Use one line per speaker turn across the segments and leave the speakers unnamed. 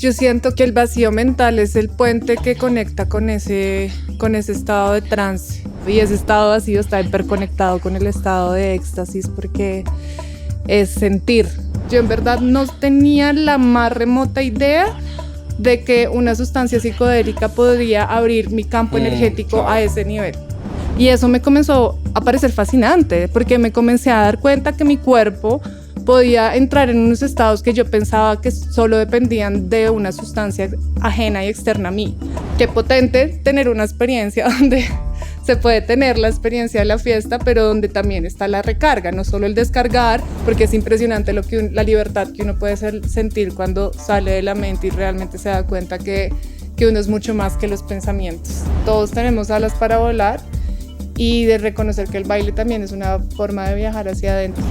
Yo siento que el vacío mental es el puente que conecta con ese estado de trance. Y ese estado vacío está hiperconectado con el estado de éxtasis porque es sentir. Yo en verdad no tenía la más remota idea de que una sustancia psicodélica podría abrir mi campo energético a ese nivel. Y eso me comenzó a parecer fascinante porque me comencé a dar cuenta que mi cuerpo podía entrar en unos estados que yo pensaba que solo dependían de una sustancia ajena y externa a mí. Qué potente tener una experiencia donde se puede tener la experiencia de la fiesta, pero donde también está la recarga, no solo el descargar, porque es impresionante la libertad que uno puede sentir cuando sale de la mente y realmente se da cuenta que uno es mucho más que los pensamientos. Todos tenemos alas para volar y de reconocer que el baile también es una forma de viajar hacia adentro.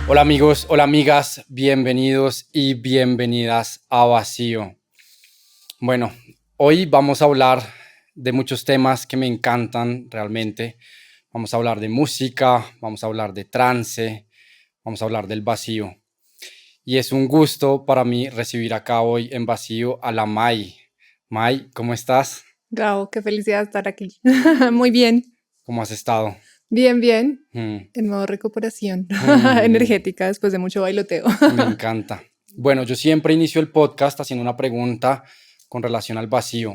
Hola amigos, hola amigas, bienvenidos y bienvenidas a Vacío. Bueno, hoy vamos a hablar de muchos temas que me encantan realmente. Vamos a hablar de música, vamos a hablar de trance, vamos a hablar del vacío. Y es un gusto para mí recibir acá hoy en Vacío a la Mai. Mai, ¿cómo estás?
Gabo, qué felicidad estar aquí. Muy bien.
¿Cómo has estado?
Bien, bien.
Mm.
En modo recuperación energética después de mucho bailoteo.
Me encanta. Bueno, yo siempre inicio el podcast haciendo una pregunta con relación al vacío.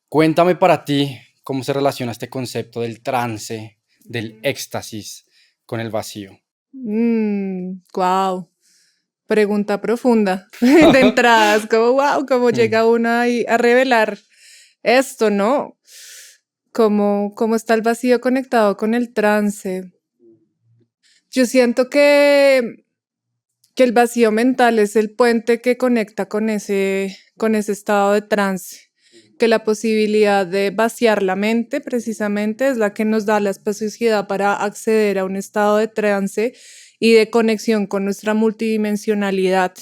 Cuéntame para ti cómo se relaciona este concepto del trance, del éxtasis con el vacío.
Wow. Pregunta profunda. De entradas, como wow, cómo llega uno ahí a revelar esto, ¿no? ¿Cómo está el vacío conectado con el trance? Yo siento que el vacío mental es el puente que conecta con ese estado de trance, que la posibilidad de vaciar la mente precisamente es la que nos da la espaciosidad para acceder a un estado de trance y de conexión con nuestra multidimensionalidad.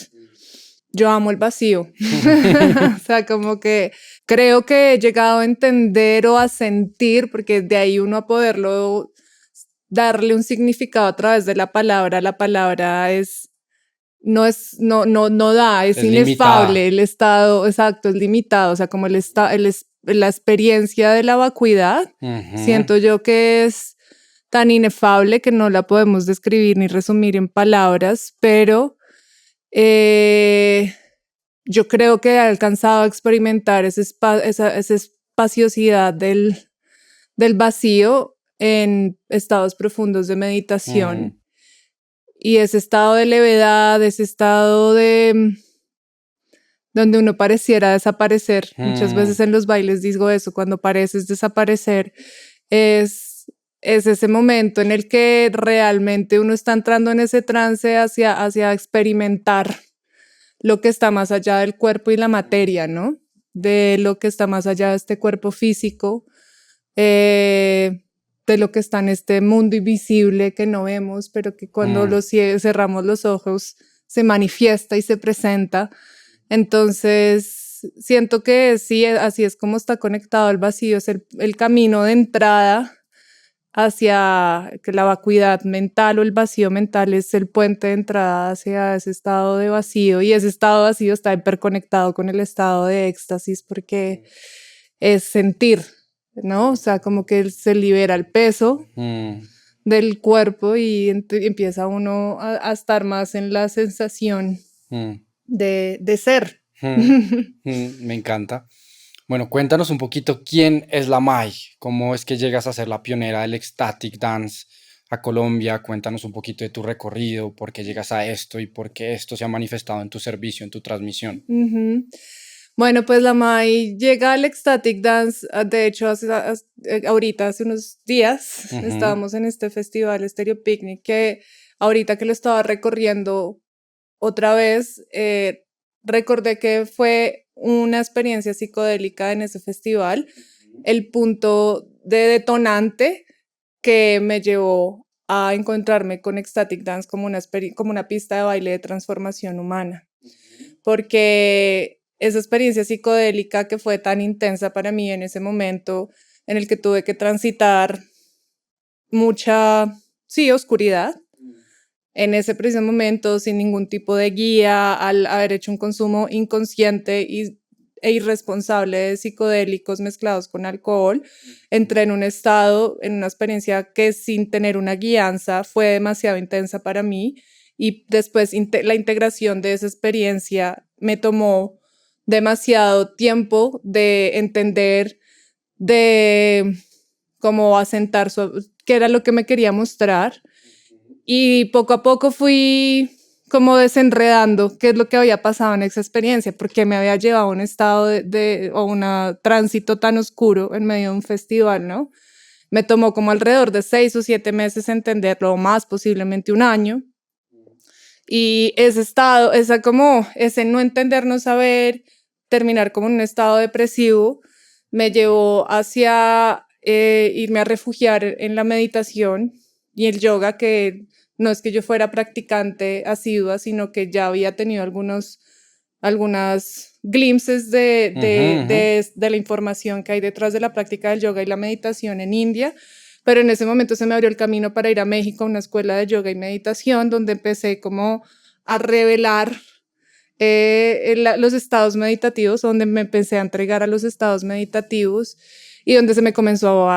Yo amo el vacío. O sea, como que creo que he llegado a entender o a sentir, porque de ahí uno a poderlo darle un significado a través de la palabra no da, es inefable,
limitada.
el estado, exacto, es limitado, o sea, como la experiencia de la vacuidad, siento yo que es tan inefable que no la podemos describir ni resumir en palabras, pero yo creo que he alcanzado a experimentar esa espaciosidad del vacío en estados profundos de meditación. Y ese estado de levedad, ese estado donde uno pareciera desaparecer. Muchas veces en los bailes digo eso, cuando pareces desaparecer, es ese momento en el que realmente uno está entrando en ese trance hacia experimentar lo que está más allá del cuerpo y la materia, ¿no? De lo que está más allá de este cuerpo físico, de lo que está en este mundo invisible que no vemos, pero que cuando cerramos los ojos se manifiesta y se presenta. Entonces, siento que sí, así es como está conectado el vacío, es el camino de entrada hacia que la vacuidad mental o el vacío mental es el puente de entrada hacia ese estado de vacío, y ese estado vacío está hiperconectado con el estado de éxtasis porque es sentir, ¿no? O sea, como que se libera el peso del cuerpo y empieza uno a estar más en la sensación de ser.
Me encanta. Bueno, cuéntanos un poquito quién es la Mai, cómo es que llegas a ser la pionera del ecstatic dance a Colombia. Cuéntanos un poquito de tu recorrido, por qué llegas a esto y por qué esto se ha manifestado en tu servicio, en tu transmisión.
Bueno, pues la Mai llega al ecstatic dance, de hecho ahorita hace unos días estábamos en este festival Stereo Picnic, que ahorita que lo estaba recorriendo otra vez, recordé que fue una experiencia psicodélica en ese festival, el punto de detonante que me llevó a encontrarme con ecstatic dance como una pista de baile de transformación humana, porque esa experiencia psicodélica que fue tan intensa para mí en ese momento, en el que tuve que transitar mucha sí, oscuridad. En ese preciso momento, sin ningún tipo de guía, al haber hecho un consumo inconsciente e irresponsable de psicodélicos mezclados con alcohol, entré en un estado, en una experiencia que sin tener una guianza fue demasiado intensa para mí, y después la integración de esa experiencia me tomó demasiado tiempo de entender, de cómo asentar qué era lo que me quería mostrar. Y poco a poco fui como desenredando qué es lo que había pasado en esa experiencia, porque me había llevado a un estado o un tránsito tan oscuro en medio de un festival, ¿no? Me tomó como alrededor de 6 o 7 meses entenderlo, o más, posiblemente un año. Y ese estado, ese no entender, no saber, terminar como en un estado depresivo, me llevó hacia irme a refugiar en la meditación y el yoga, que no es que yo fuera practicante asidua, sino que ya había tenido algunas glimpses de la información que hay detrás de la práctica del yoga y la meditación en India. Pero en ese momento se me abrió el camino para ir a México a una escuela de yoga y meditación, donde empecé como a revelar los estados meditativos, donde me empecé a entregar a los estados meditativos y donde se me comenzó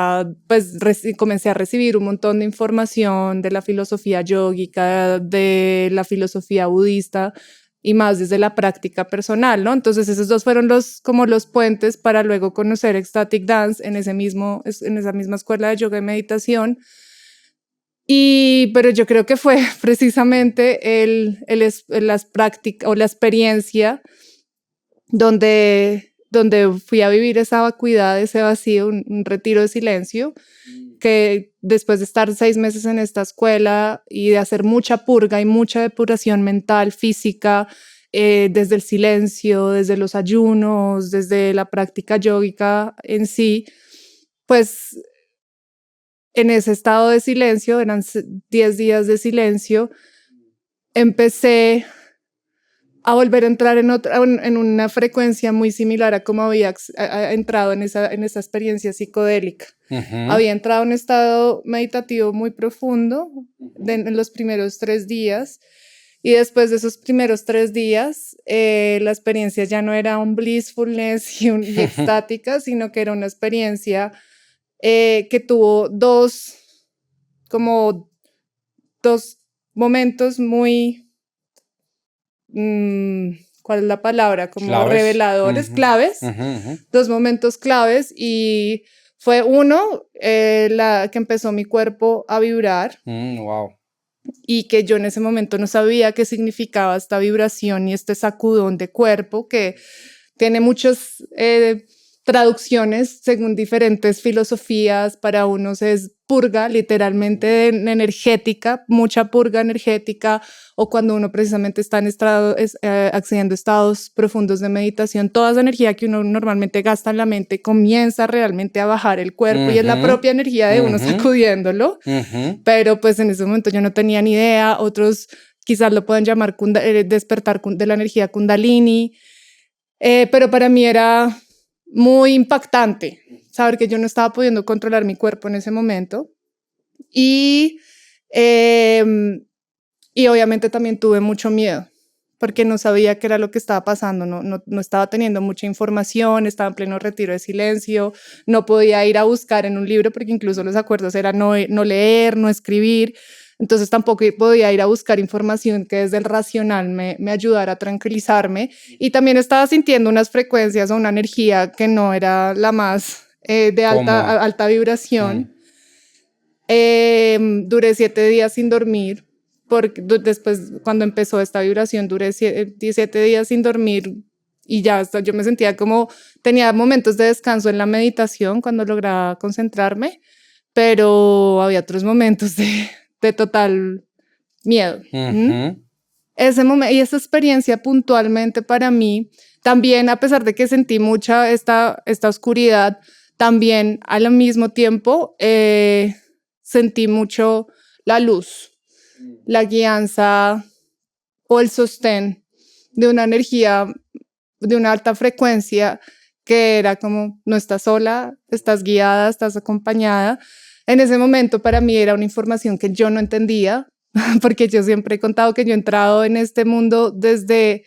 comencé a recibir un montón de información de la filosofía yógica, de la filosofía budista y más desde la práctica personal, ¿no? Entonces esos dos fueron como los puentes para luego conocer Ecstatic Dance en esa misma escuela de yoga y meditación. Pero yo creo que fue precisamente las prácticas o la experiencia donde fui a vivir esa vacuidad, ese vacío, un retiro de silencio, que después de estar 6 meses en esta escuela y de hacer mucha purga y mucha depuración mental, física, desde el silencio, desde los ayunos, desde la práctica yógica en sí, pues en ese estado de silencio, eran 10 días de silencio, empecé a volver a entrar en una frecuencia muy similar a como había entrado en esa experiencia psicodélica. Había entrado en un estado meditativo muy profundo en los primeros 3 días, y después de esos primeros 3 días, la experiencia ya no era un blissfulness y extática, sino que era una experiencia que tuvo dos momentos muy... ¿cuál es la palabra? Como claves. Reveladores, claves, 2 momentos claves, y fue uno, que empezó mi cuerpo a vibrar,
wow.
Y que yo en ese momento no sabía qué significaba esta vibración y este sacudón de cuerpo, que tiene muchas traducciones según diferentes filosofías. Para unos es purga, literalmente energética, mucha purga energética, o cuando uno precisamente está accediendo a estados profundos de meditación, toda esa energía que uno normalmente gasta en la mente comienza realmente a bajar el cuerpo, y es la propia energía de uno sacudiéndolo. Pero pues en ese momento yo no tenía ni idea. Otros quizás lo pueden llamar despertar de la energía kundalini, pero para mí era muy impactante saber que yo no estaba pudiendo controlar mi cuerpo en ese momento. Y obviamente también tuve mucho miedo, porque no sabía qué era lo que estaba pasando, no estaba teniendo mucha información, estaba en pleno retiro de silencio, no podía ir a buscar en un libro, porque incluso los acuerdos eran no leer, no escribir. Entonces tampoco podía ir a buscar información que desde el racional me ayudara a tranquilizarme, y también estaba sintiendo unas frecuencias o una energía que no era la más de alta vibración. Duré 7 días sin dormir, porque después, cuando empezó esta vibración, duré 17 días sin dormir, y ya hasta yo me sentía como, tenía momentos de descanso en la meditación cuando lograba concentrarme, pero había otros momentos de total miedo. Ese momento y esa experiencia puntualmente para mí, también, a pesar de que sentí mucha esta oscuridad, también al mismo tiempo sentí mucho la luz, la guianza o el sostén de una energía de una alta frecuencia, que era como, no estás sola, estás guiada, estás acompañada. En ese momento para mí era una información que yo no entendía, porque yo siempre he contado que yo he entrado en este mundo desde,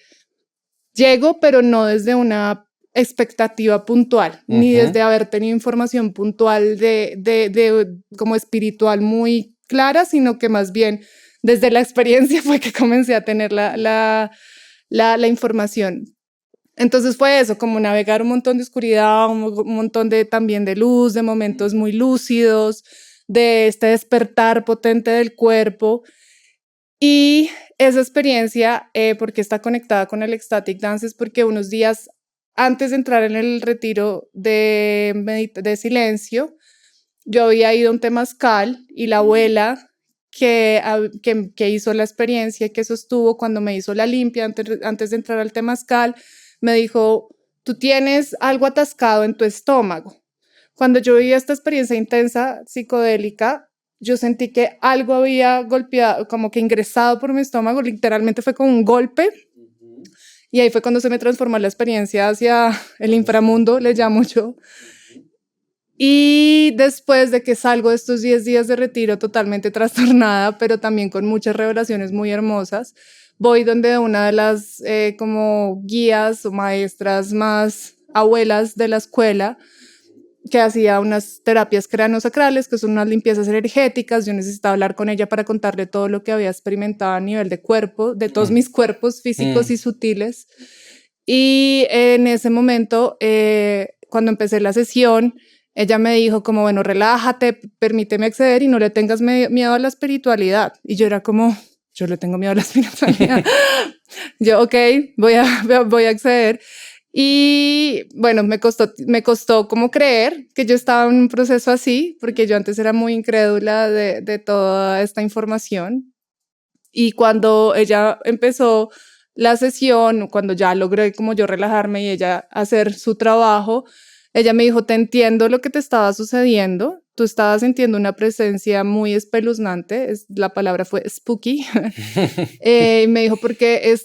llego, pero no desde una expectativa puntual, ni desde haber tenido información puntual de como espiritual muy clara, sino que más bien desde la experiencia fue que comencé a tener la información. Entonces fue eso, como navegar un montón de oscuridad, un montón de también de luz, de momentos muy lúcidos, de este despertar potente del cuerpo. Y esa experiencia, porque está conectada con el ecstatic dance, es porque unos días antes de entrar en el retiro de silencio, yo había ido a un temazcal y la abuela que hizo la experiencia, que sostuvo cuando me hizo la limpia antes de entrar al temazcal, me dijo, tú tienes algo atascado en tu estómago. Cuando yo viví esta experiencia intensa psicodélica, yo sentí que algo había golpeado, como que ingresado por mi estómago, literalmente fue como un golpe. Y ahí fue cuando se me transformó la experiencia hacia el inframundo, le llamo yo. Y después de que salgo de estos 10 días de retiro totalmente trastornada, pero también con muchas revelaciones muy hermosas, voy donde una de las como guías o maestras más abuelas de la escuela, que hacía unas terapias craneosacrales, que son unas limpiezas energéticas. Yo necesitaba hablar con ella para contarle todo lo que había experimentado a nivel de cuerpo, de todos mis cuerpos físicos y sutiles. Y en ese momento, cuando empecé la sesión, ella me dijo como, bueno, relájate, permíteme acceder y no le tengas miedo a la espiritualidad. Y yo era como, yo le tengo miedo a la espiritualidad. Yo, ok, voy a acceder. Y bueno, me costó como creer que yo estaba en un proceso así, porque yo antes era muy incrédula de toda esta información. Y cuando ella empezó la sesión, cuando ya logré como yo relajarme y ella hacer su trabajo, ella me dijo, te entiendo lo que te estaba sucediendo. Tú estabas sintiendo una presencia muy espeluznante, la palabra fue spooky. Me dijo, porque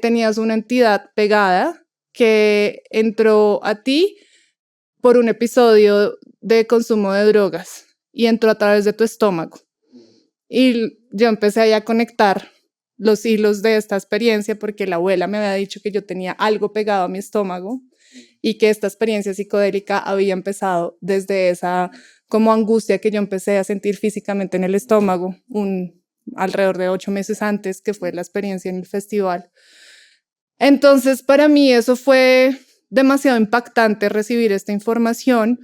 tenías una entidad pegada que entró a ti por un episodio de consumo de drogas y entró a través de tu estómago. Y yo empecé ahí a conectar los hilos de esta experiencia porque la abuela me había dicho que yo tenía algo pegado a mi estómago y que esta experiencia psicodélica había empezado desde esa como angustia que yo empecé a sentir físicamente en el estómago alrededor de 8 meses antes, que fue la experiencia en el festival. Entonces, para mí eso fue demasiado impactante recibir esta información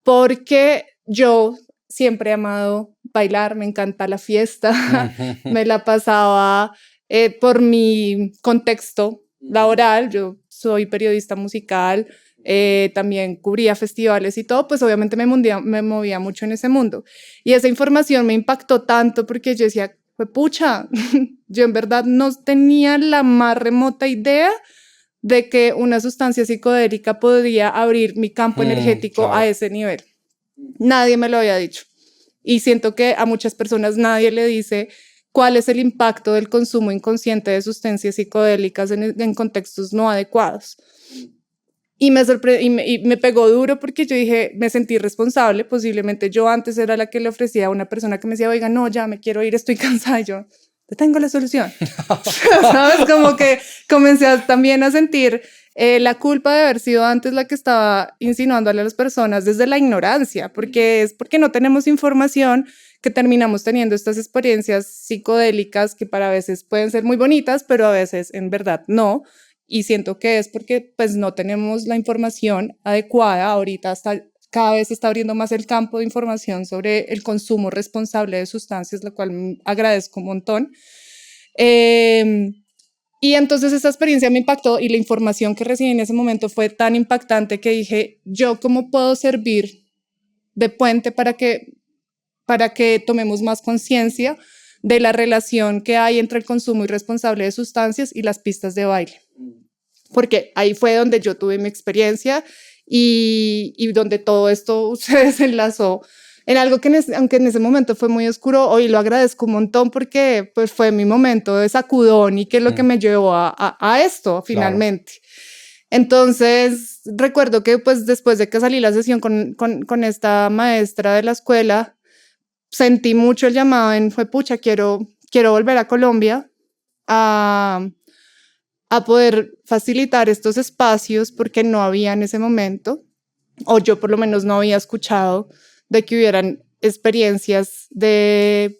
porque yo siempre he amado bailar, me encanta la fiesta, me la pasaba por mi contexto laboral, yo soy periodista musical, también cubría festivales y todo, pues obviamente me movía mucho en ese mundo. Y esa información me impactó tanto porque yo decía, pucha, yo en verdad no tenía la más remota idea de que una sustancia psicodélica podría abrir mi campo energético claro. A ese nivel. Nadie me lo había dicho. Y siento que a muchas personas nadie le dice cuál es el impacto del consumo inconsciente de sustancias psicodélicas en contextos no adecuados. Y me pegó duro porque yo dije, me sentí responsable. Posiblemente yo antes era la que le ofrecía a una persona que me decía, oiga, no, ya me quiero ir, estoy cansada. Y yo, te tengo la solución. ¿Sabes? Como que comencé también a sentir la culpa de haber sido antes la que estaba insinuándole a las personas desde la ignorancia, porque es porque no tenemos información que terminamos teniendo estas experiencias psicodélicas que para veces pueden ser muy bonitas, pero a veces en verdad no. Y siento que es porque pues no tenemos la información adecuada. Ahorita cada vez se está abriendo más el campo de información sobre el consumo responsable de sustancias, lo cual agradezco un montón. Y entonces esta experiencia me impactó y la información que recibí en ese momento fue tan impactante que dije, ¿yo cómo puedo servir de puente para que tomemos más conciencia de la relación que hay entre el consumo irresponsable de sustancias y las pistas de baile? Porque ahí fue donde yo tuve mi experiencia y donde todo esto se desenlazó en algo que aunque en ese momento fue muy oscuro, hoy lo agradezco un montón porque pues fue mi momento de sacudón y que es lo que me llevó a esto finalmente. Entonces, recuerdo que pues después de que salí la sesión con esta maestra de la escuela, sentí mucho el llamado en, fue pucha, quiero volver a Colombia a, a poder facilitar estos espacios porque no había en ese momento, o yo por lo menos no había escuchado de que hubieran experiencias de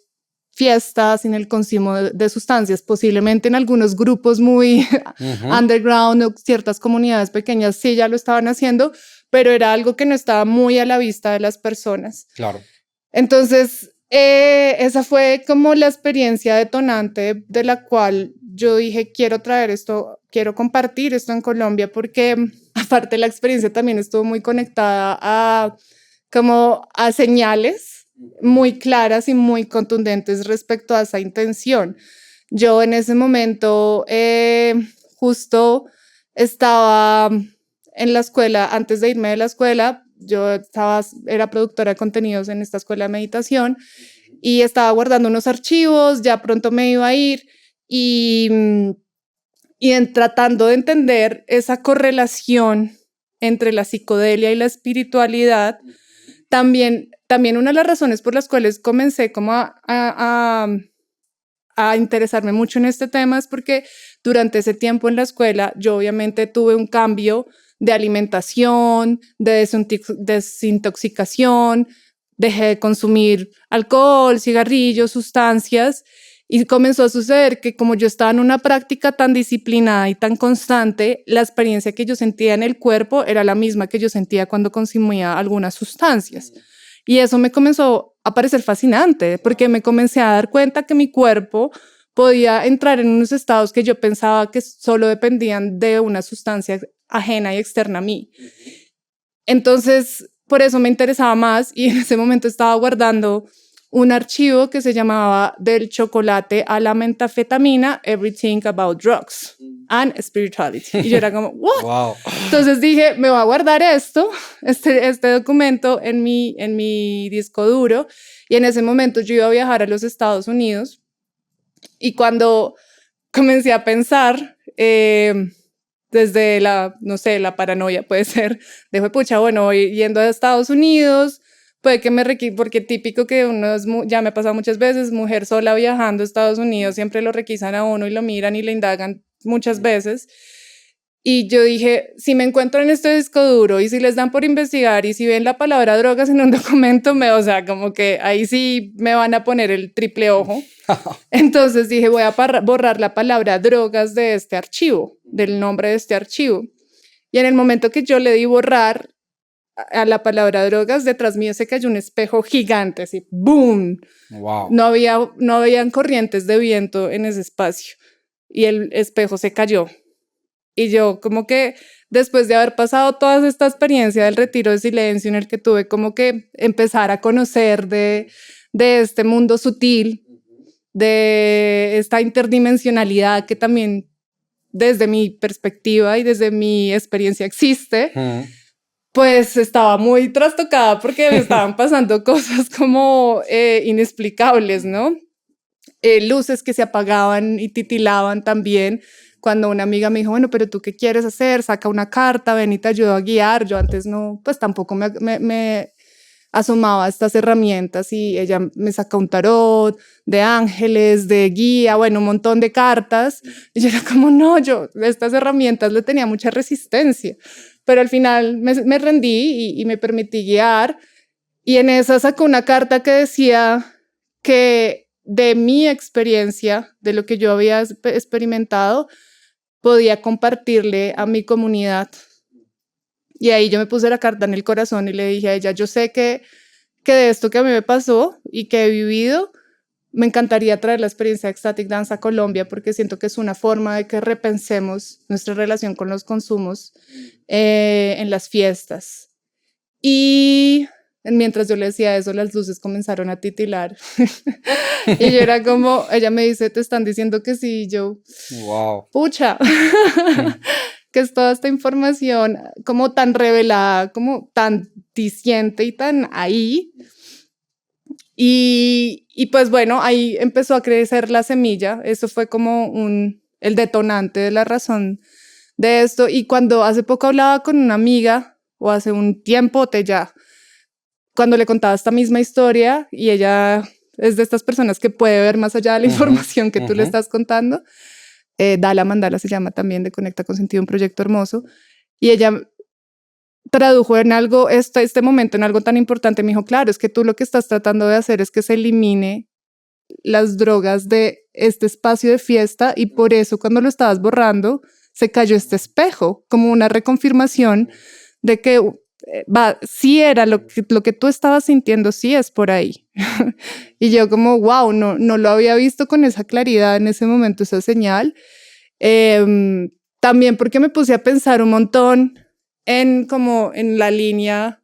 fiestas sin el consumo de sustancias, posiblemente en algunos grupos muy underground o ciertas comunidades pequeñas sí ya lo estaban haciendo, pero era algo que no estaba muy a la vista de las personas.
Claro.
Entonces, esa fue como la experiencia detonante de la cual yo dije, quiero traer esto, quiero compartir esto en Colombia, porque aparte la experiencia también estuvo muy conectada a como a señales muy claras y muy contundentes respecto a esa intención. Yo en ese momento justo estaba en la escuela, antes de irme de la escuela, era productora de contenidos en esta escuela de meditación y estaba guardando unos archivos, ya pronto me iba a ir y tratando de entender esa correlación entre la psicodelia y la espiritualidad, también una de las razones por las cuales comencé como a interesarme mucho en este tema es porque durante ese tiempo en la escuela yo obviamente tuve un cambio de alimentación, de desintoxicación, dejé de consumir alcohol, cigarrillos, sustancias y comenzó a suceder que como yo estaba en una práctica tan disciplinada y tan constante, la experiencia que yo sentía en el cuerpo era la misma que yo sentía cuando consumía algunas sustancias. Y eso me comenzó a parecer fascinante porque me comencé a dar cuenta que mi cuerpo podía entrar en unos estados que yo pensaba que solo dependían de una sustancia ajena y externa a mí. Entonces, por eso me interesaba más y en ese momento estaba guardando un archivo que se llamaba Del chocolate a la metafetamina, Everything About Drugs and Spirituality. Y yo era como, ¿what?
Wow.
Entonces dije, me voy a guardar este documento en mi disco duro. Y en ese momento yo iba a viajar a los Estados Unidos. Y cuando comencé a pensar, desde no sé, la paranoia puede ser, de pucha, bueno, voy yendo a Estados Unidos, puede que porque típico que uno ya me ha pasado muchas veces, mujer sola viajando a Estados Unidos, siempre lo requisan a uno y lo miran y le indagan muchas veces. Y yo dije, si me encuentro en este disco duro y si les dan por investigar y si ven la palabra drogas en un documento, o sea, como que ahí sí me van a poner el triple ojo. Entonces dije, voy a borrar la palabra drogas de este archivo, del nombre de este archivo. Y en el momento que yo le di borrar a la palabra drogas, detrás mío se cayó un espejo gigante, así, ¡boom!
Wow.
No habían corrientes de viento en ese espacio y el espejo se cayó. Y yo como que después de haber pasado toda esta experiencia del retiro de silencio en el que tuve como que empezar a conocer de este mundo sutil, de esta interdimensionalidad que también desde mi perspectiva y desde mi experiencia existe, pues estaba muy trastocada porque me estaban pasando cosas como inexplicables, ¿no? Luces que se apagaban y titilaban también. Cuando una amiga me dijo, bueno, pero ¿tú qué quieres hacer? Saca una carta, ven y te ayudo a guiar. Yo antes no, pues tampoco me asomaba a estas herramientas y ella me sacó un tarot de ángeles, de guía, bueno, un montón de cartas. Y yo era como, no, yo estas herramientas le tenía mucha resistencia. Pero al final me rendí y me permití guiar. Y en esa sacó una carta que decía que de mi experiencia, de lo que yo había experimentado, podía compartirle a mi comunidad. Y ahí yo me puse la carta en el corazón y le dije a ella, yo sé que de esto que a mí me pasó y que he vivido, me encantaría traer la experiencia de Ecstatic Dance a Colombia porque siento que es una forma de que repensemos nuestra relación con los consumos en las fiestas. Y mientras yo le decía eso, las luces comenzaron a titilar. Y yo era como, ella me dice, te están diciendo que sí, y yo,
wow.
Pucha, que es toda esta información como tan revelada, como tan diciente y tan ahí. Y pues bueno, ahí empezó a crecer la semilla. Eso fue como el detonante de la razón de esto. Y cuando hace poco hablaba con una amiga, o hace un tiempote ya, cuando le contaba esta misma historia, y ella es de estas personas que puede ver más allá de la información que tú le estás contando. Dala Mandala se llama también, de Conecta con Sentido, un proyecto hermoso. Y ella tradujo en algo, este momento en algo tan importante. Me dijo, claro, es que tú lo que estás tratando de hacer es que se elimine las drogas de este espacio de fiesta, y por eso cuando lo estabas borrando se cayó este espejo, como una reconfirmación de que sí era lo que tú estabas sintiendo, sí es por ahí. Y yo como, wow, no lo había visto con esa claridad en ese momento, esa señal. También porque me puse a pensar un montón como en la línea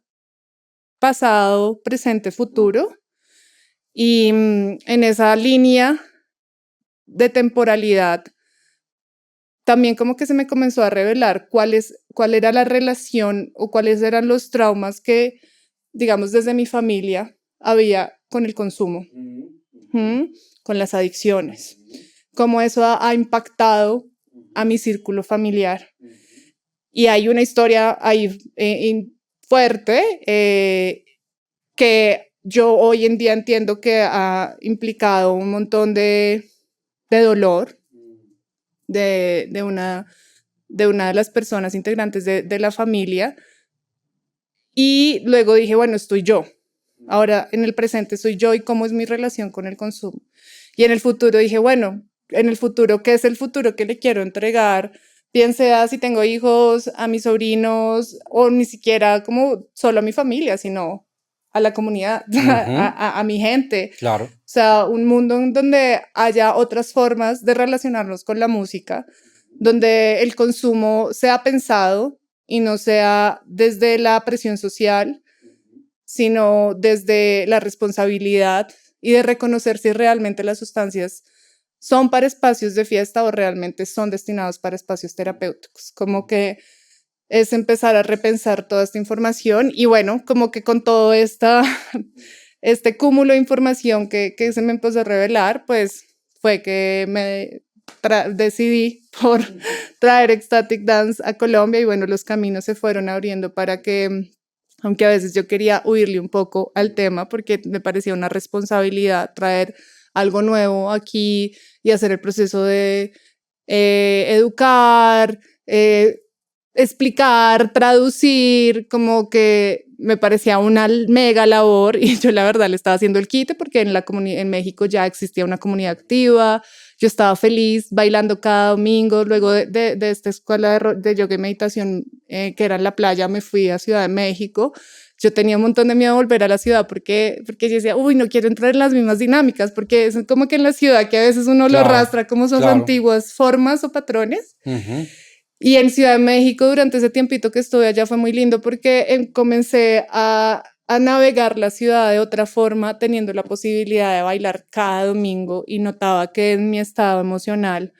pasado, presente, futuro. Y en esa línea de temporalidad, también como que se me comenzó a revelar cuál era la relación o cuáles eran los traumas que, digamos, desde mi familia había con el consumo, con las adicciones, cómo eso ha impactado a mi círculo familiar. Y hay una historia ahí fuerte que yo hoy en día entiendo que ha implicado un montón de dolor de una de las personas integrantes de la familia. Y luego dije, bueno, estoy yo. Ahora en el presente soy yo, y cómo es mi relación con el consumo. Y en el futuro dije, bueno, en el futuro, ¿qué es el futuro que le quiero entregar? Bien sea si tengo hijos, a mis sobrinos, o ni siquiera como solo a mi familia, sino a la comunidad, a mi gente.
Claro.
O sea, un mundo en donde haya otras formas de relacionarnos con la música, donde el consumo sea pensado y no sea desde la presión social, sino desde la responsabilidad y de reconocer si realmente las sustancias son para espacios de fiesta o realmente son destinados para espacios terapéuticos. Como que es empezar a repensar toda esta información. Y bueno, como que con todo este cúmulo de información que se me empezó a revelar, pues fue que me decidí por traer Ecstatic Dance a Colombia. Y bueno, los caminos se fueron abriendo para que, aunque a veces yo quería huirle un poco al tema porque me parecía una responsabilidad traer algo nuevo aquí y hacer el proceso de educar, explicar, traducir, como que me parecía una mega labor. Y yo la verdad le estaba haciendo el quite porque en México ya existía una comunidad activa. Yo estaba feliz bailando cada domingo. Luego de esta escuela de yoga y meditación que era en la playa, me fui a Ciudad de México. Yo tenía un montón de miedo de volver a la ciudad porque yo decía, uy, no quiero entrar en las mismas dinámicas, porque es como que en la ciudad que a veces uno lo arrastra como sus antiguas formas o patrones. Y en Ciudad de México, durante ese tiempito que estuve allá, fue muy lindo porque comencé a navegar la ciudad de otra forma, teniendo la posibilidad de bailar cada domingo, y notaba que en mi estado emocional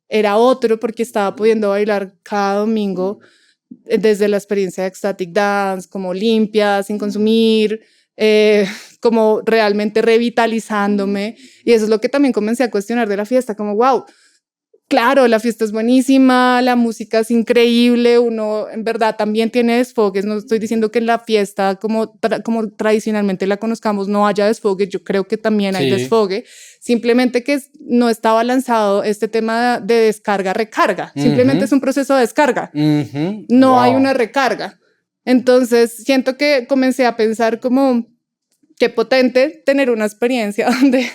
era otro porque estaba pudiendo bailar cada domingo desde la experiencia de Ecstatic Dance, como limpia, sin consumir, como realmente revitalizándome. Y eso es lo que también comencé a cuestionar de la fiesta, como wow, claro, la fiesta es buenísima, la música es increíble, uno en verdad también tiene desfogues. No estoy diciendo que en la fiesta como tradicionalmente la conozcamos no haya desfogue, yo creo que también hay desfogue, simplemente que no está balanzado este tema de descarga-recarga, simplemente es un proceso de descarga, no hay una recarga. Entonces siento que comencé a pensar como qué potente tener una experiencia donde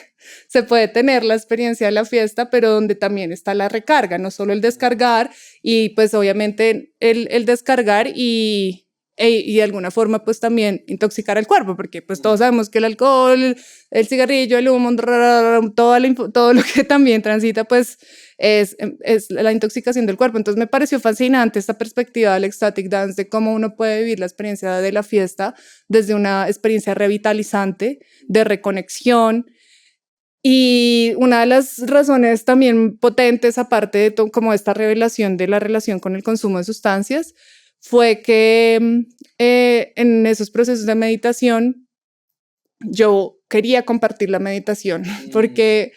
se puede tener la experiencia de la fiesta, pero donde también está la recarga, no solo el descargar, y pues obviamente el descargar y de alguna forma pues también intoxicar el cuerpo, porque pues todos sabemos que el alcohol, el cigarrillo, el humo, todo lo que también transita pues es la intoxicación del cuerpo. Entonces me pareció fascinante esta perspectiva del Ecstatic Dance, de cómo uno puede vivir la experiencia de la fiesta desde una experiencia revitalizante, de reconexión. Y una de las razones también potentes, aparte de como esta revelación de la relación con el consumo de sustancias, fue que en esos procesos de meditación yo quería compartir la meditación porque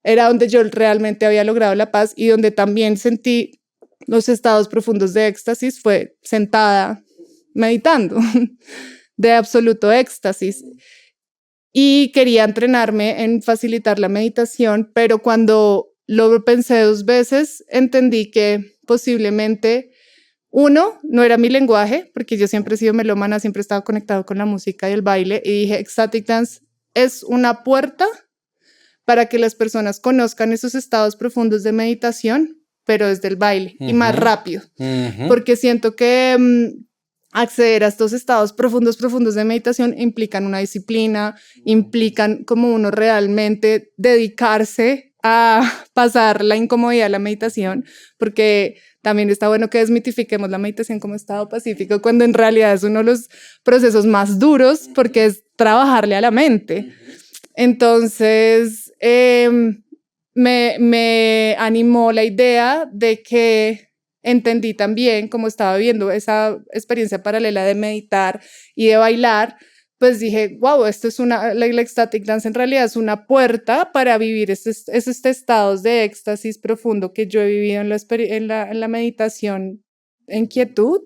era donde yo realmente había logrado la paz y donde también sentí los estados profundos de éxtasis fue sentada meditando, de absoluto éxtasis. Y quería entrenarme en facilitar la meditación, pero cuando lo pensé 2 veces, entendí que posiblemente, uno, no era mi lenguaje, porque yo siempre he sido melómana, siempre he estado conectado con la música y el baile, y dije, Ecstatic Dance es una puerta para que las personas conozcan esos estados profundos de meditación, pero desde el baile y más rápido, porque siento que acceder a estos estados profundos de meditación implican una disciplina, implican como uno realmente dedicarse a pasar la incomodidad de la meditación, porque también está bueno que desmitifiquemos la meditación como estado pacífico, cuando en realidad es uno de los procesos más duros, porque es trabajarle a la mente. Entonces, me animó la idea de que entendí también, como estaba viendo esa experiencia paralela de meditar y de bailar, pues dije, wow, esto es la ecstatic dance en realidad es una puerta para vivir estos estados de éxtasis profundo que yo he vivido en la meditación en quietud,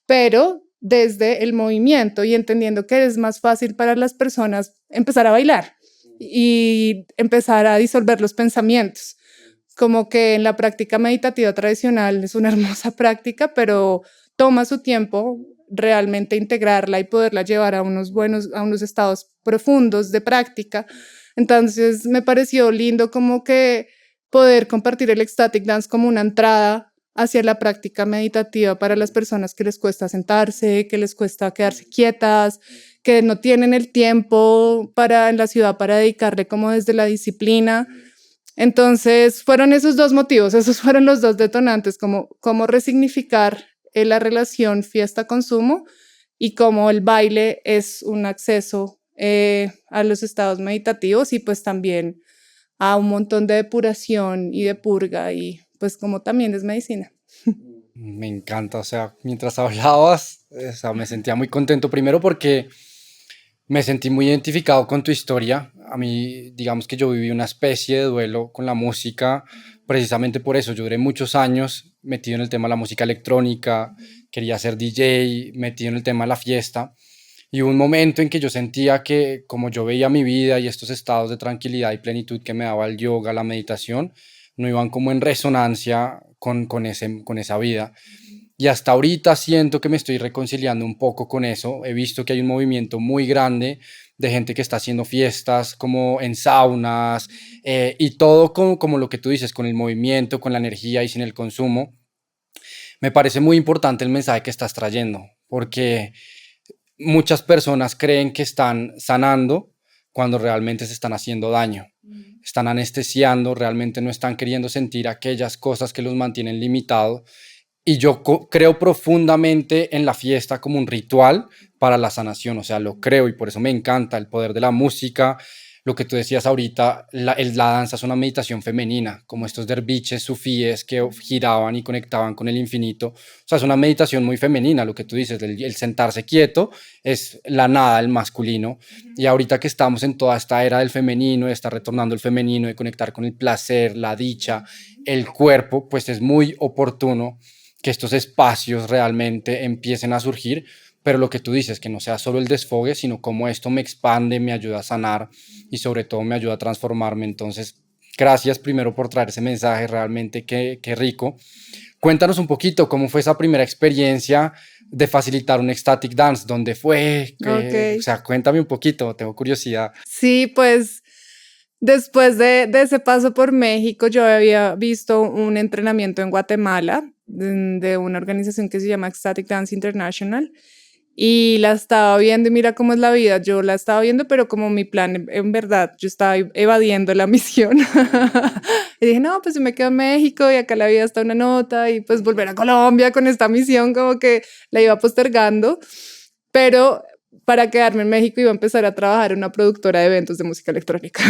pero desde el movimiento y entendiendo que es más fácil para las personas empezar a bailar y empezar a disolver los pensamientos. Como que en la práctica meditativa tradicional es una hermosa práctica, pero toma su tiempo realmente integrarla y poderla llevar a unos estados profundos de práctica. Entonces me pareció lindo como que poder compartir el ecstatic dance como una entrada hacia la práctica meditativa para las personas que les cuesta sentarse, que les cuesta quedarse quietas, que no tienen el tiempo en la ciudad para dedicarle como desde la disciplina. Entonces fueron esos 2 motivos, esos fueron los 2 detonantes, como cómo resignificar la relación fiesta-consumo y cómo el baile es un acceso a los estados meditativos y pues también a un montón de depuración y de purga y pues como también es medicina.
Me encanta, o sea, mientras hablabas, o sea, me sentía muy contento primero porque me sentí muy identificado con tu historia. A mí, digamos que yo viví una especie de duelo con la música, precisamente por eso. Yo duré muchos años metido en el tema de la música electrónica, quería ser DJ, metido en el tema de la fiesta. Y hubo un momento en que yo sentía que como yo veía mi vida y estos estados de tranquilidad y plenitud que me daba el yoga, la meditación, no iban como en resonancia con esa vida. Y hasta ahorita siento que me estoy reconciliando un poco con eso. He visto que hay un movimiento muy grande de gente que está haciendo fiestas como en saunas y todo como lo que tú dices, con el movimiento, con la energía y sin el consumo. Me parece muy importante el mensaje que estás trayendo, porque muchas personas creen que están sanando cuando realmente se están haciendo daño. Están anestesiando, realmente no están queriendo sentir aquellas cosas que los mantienen limitados. Y yo creo profundamente en la fiesta como un ritual para la sanación, o sea, lo creo y por eso me encanta el poder de la música. Lo que tú decías ahorita, la danza es una meditación femenina, como estos derviches sufíes que giraban y conectaban con el infinito. O sea, es una meditación muy femenina, lo que tú dices, el sentarse quieto es la nada, el masculino. Y ahorita que estamos en toda esta era del femenino, de estar retornando el femenino, de conectar con el placer, la dicha, el cuerpo, pues es muy oportuno que estos espacios realmente empiecen a surgir, pero lo que tú dices, que no sea solo el desfogue, sino cómo esto me expande, me ayuda a sanar y sobre todo me ayuda a transformarme. Entonces, gracias primero por traer ese mensaje, realmente qué rico. Cuéntanos un poquito cómo fue esa primera experiencia de facilitar un ecstatic dance, dónde fue,
Okay.
o sea, cuéntame un poquito, tengo curiosidad.
Sí, pues después de ese paso por México, yo había visto un entrenamiento en Guatemala de una organización que se llama Ecstatic Dance International y la estaba viendo y mira cómo es la vida. Yo la estaba viendo, pero como mi plan, en verdad, yo estaba evadiendo la misión. Y dije, no, pues yo me quedo en México y acá la vida está una nota y pues volver a Colombia con esta misión como que la iba postergando. Pero para quedarme en México iba a empezar a trabajar en una productora de eventos de música electrónica.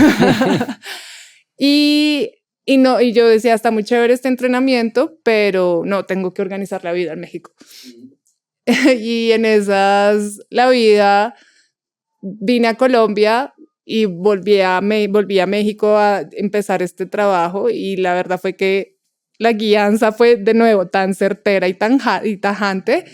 Y yo decía, está muy chévere este entrenamiento, pero no, tengo que organizar la vida en México. Y en esas, la vida, vine a Colombia y volví a México a empezar este trabajo y la verdad fue que la guianza fue de nuevo tan certera y tan tajante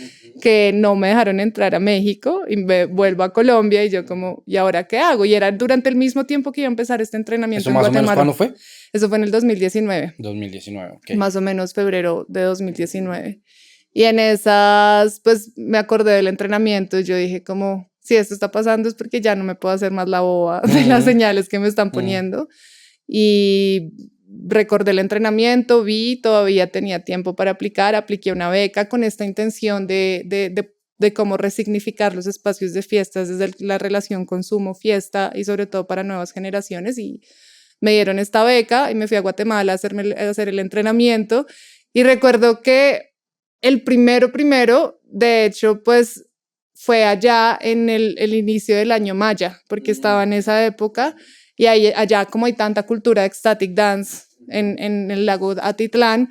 que no me dejaron entrar a México y me vuelvo a Colombia y yo como, ¿y ahora qué hago? Y era durante el mismo tiempo que iba a empezar este entrenamiento en Guatemala.
¿Eso más o menos cuándo fue?
Eso fue en el 2019.
2019, ok.
Más o menos febrero de 2019. Y en esas, pues me acordé del entrenamiento y yo dije como, si esto está pasando es porque ya no me puedo hacer más la boba de las señales que me están poniendo. Y recordé el entrenamiento, vi, todavía tenía tiempo para aplicar, apliqué una beca con esta intención de cómo resignificar los espacios de fiestas desde la relación consumo-fiesta y sobre todo para nuevas generaciones, y me dieron esta beca y me fui a Guatemala a hacer el entrenamiento. Y recuerdo que el primero, de hecho, pues fue allá en el inicio del año Maya, porque estaba en esa época. Y allá, como hay tanta cultura de ecstatic dance en el lago Atitlán,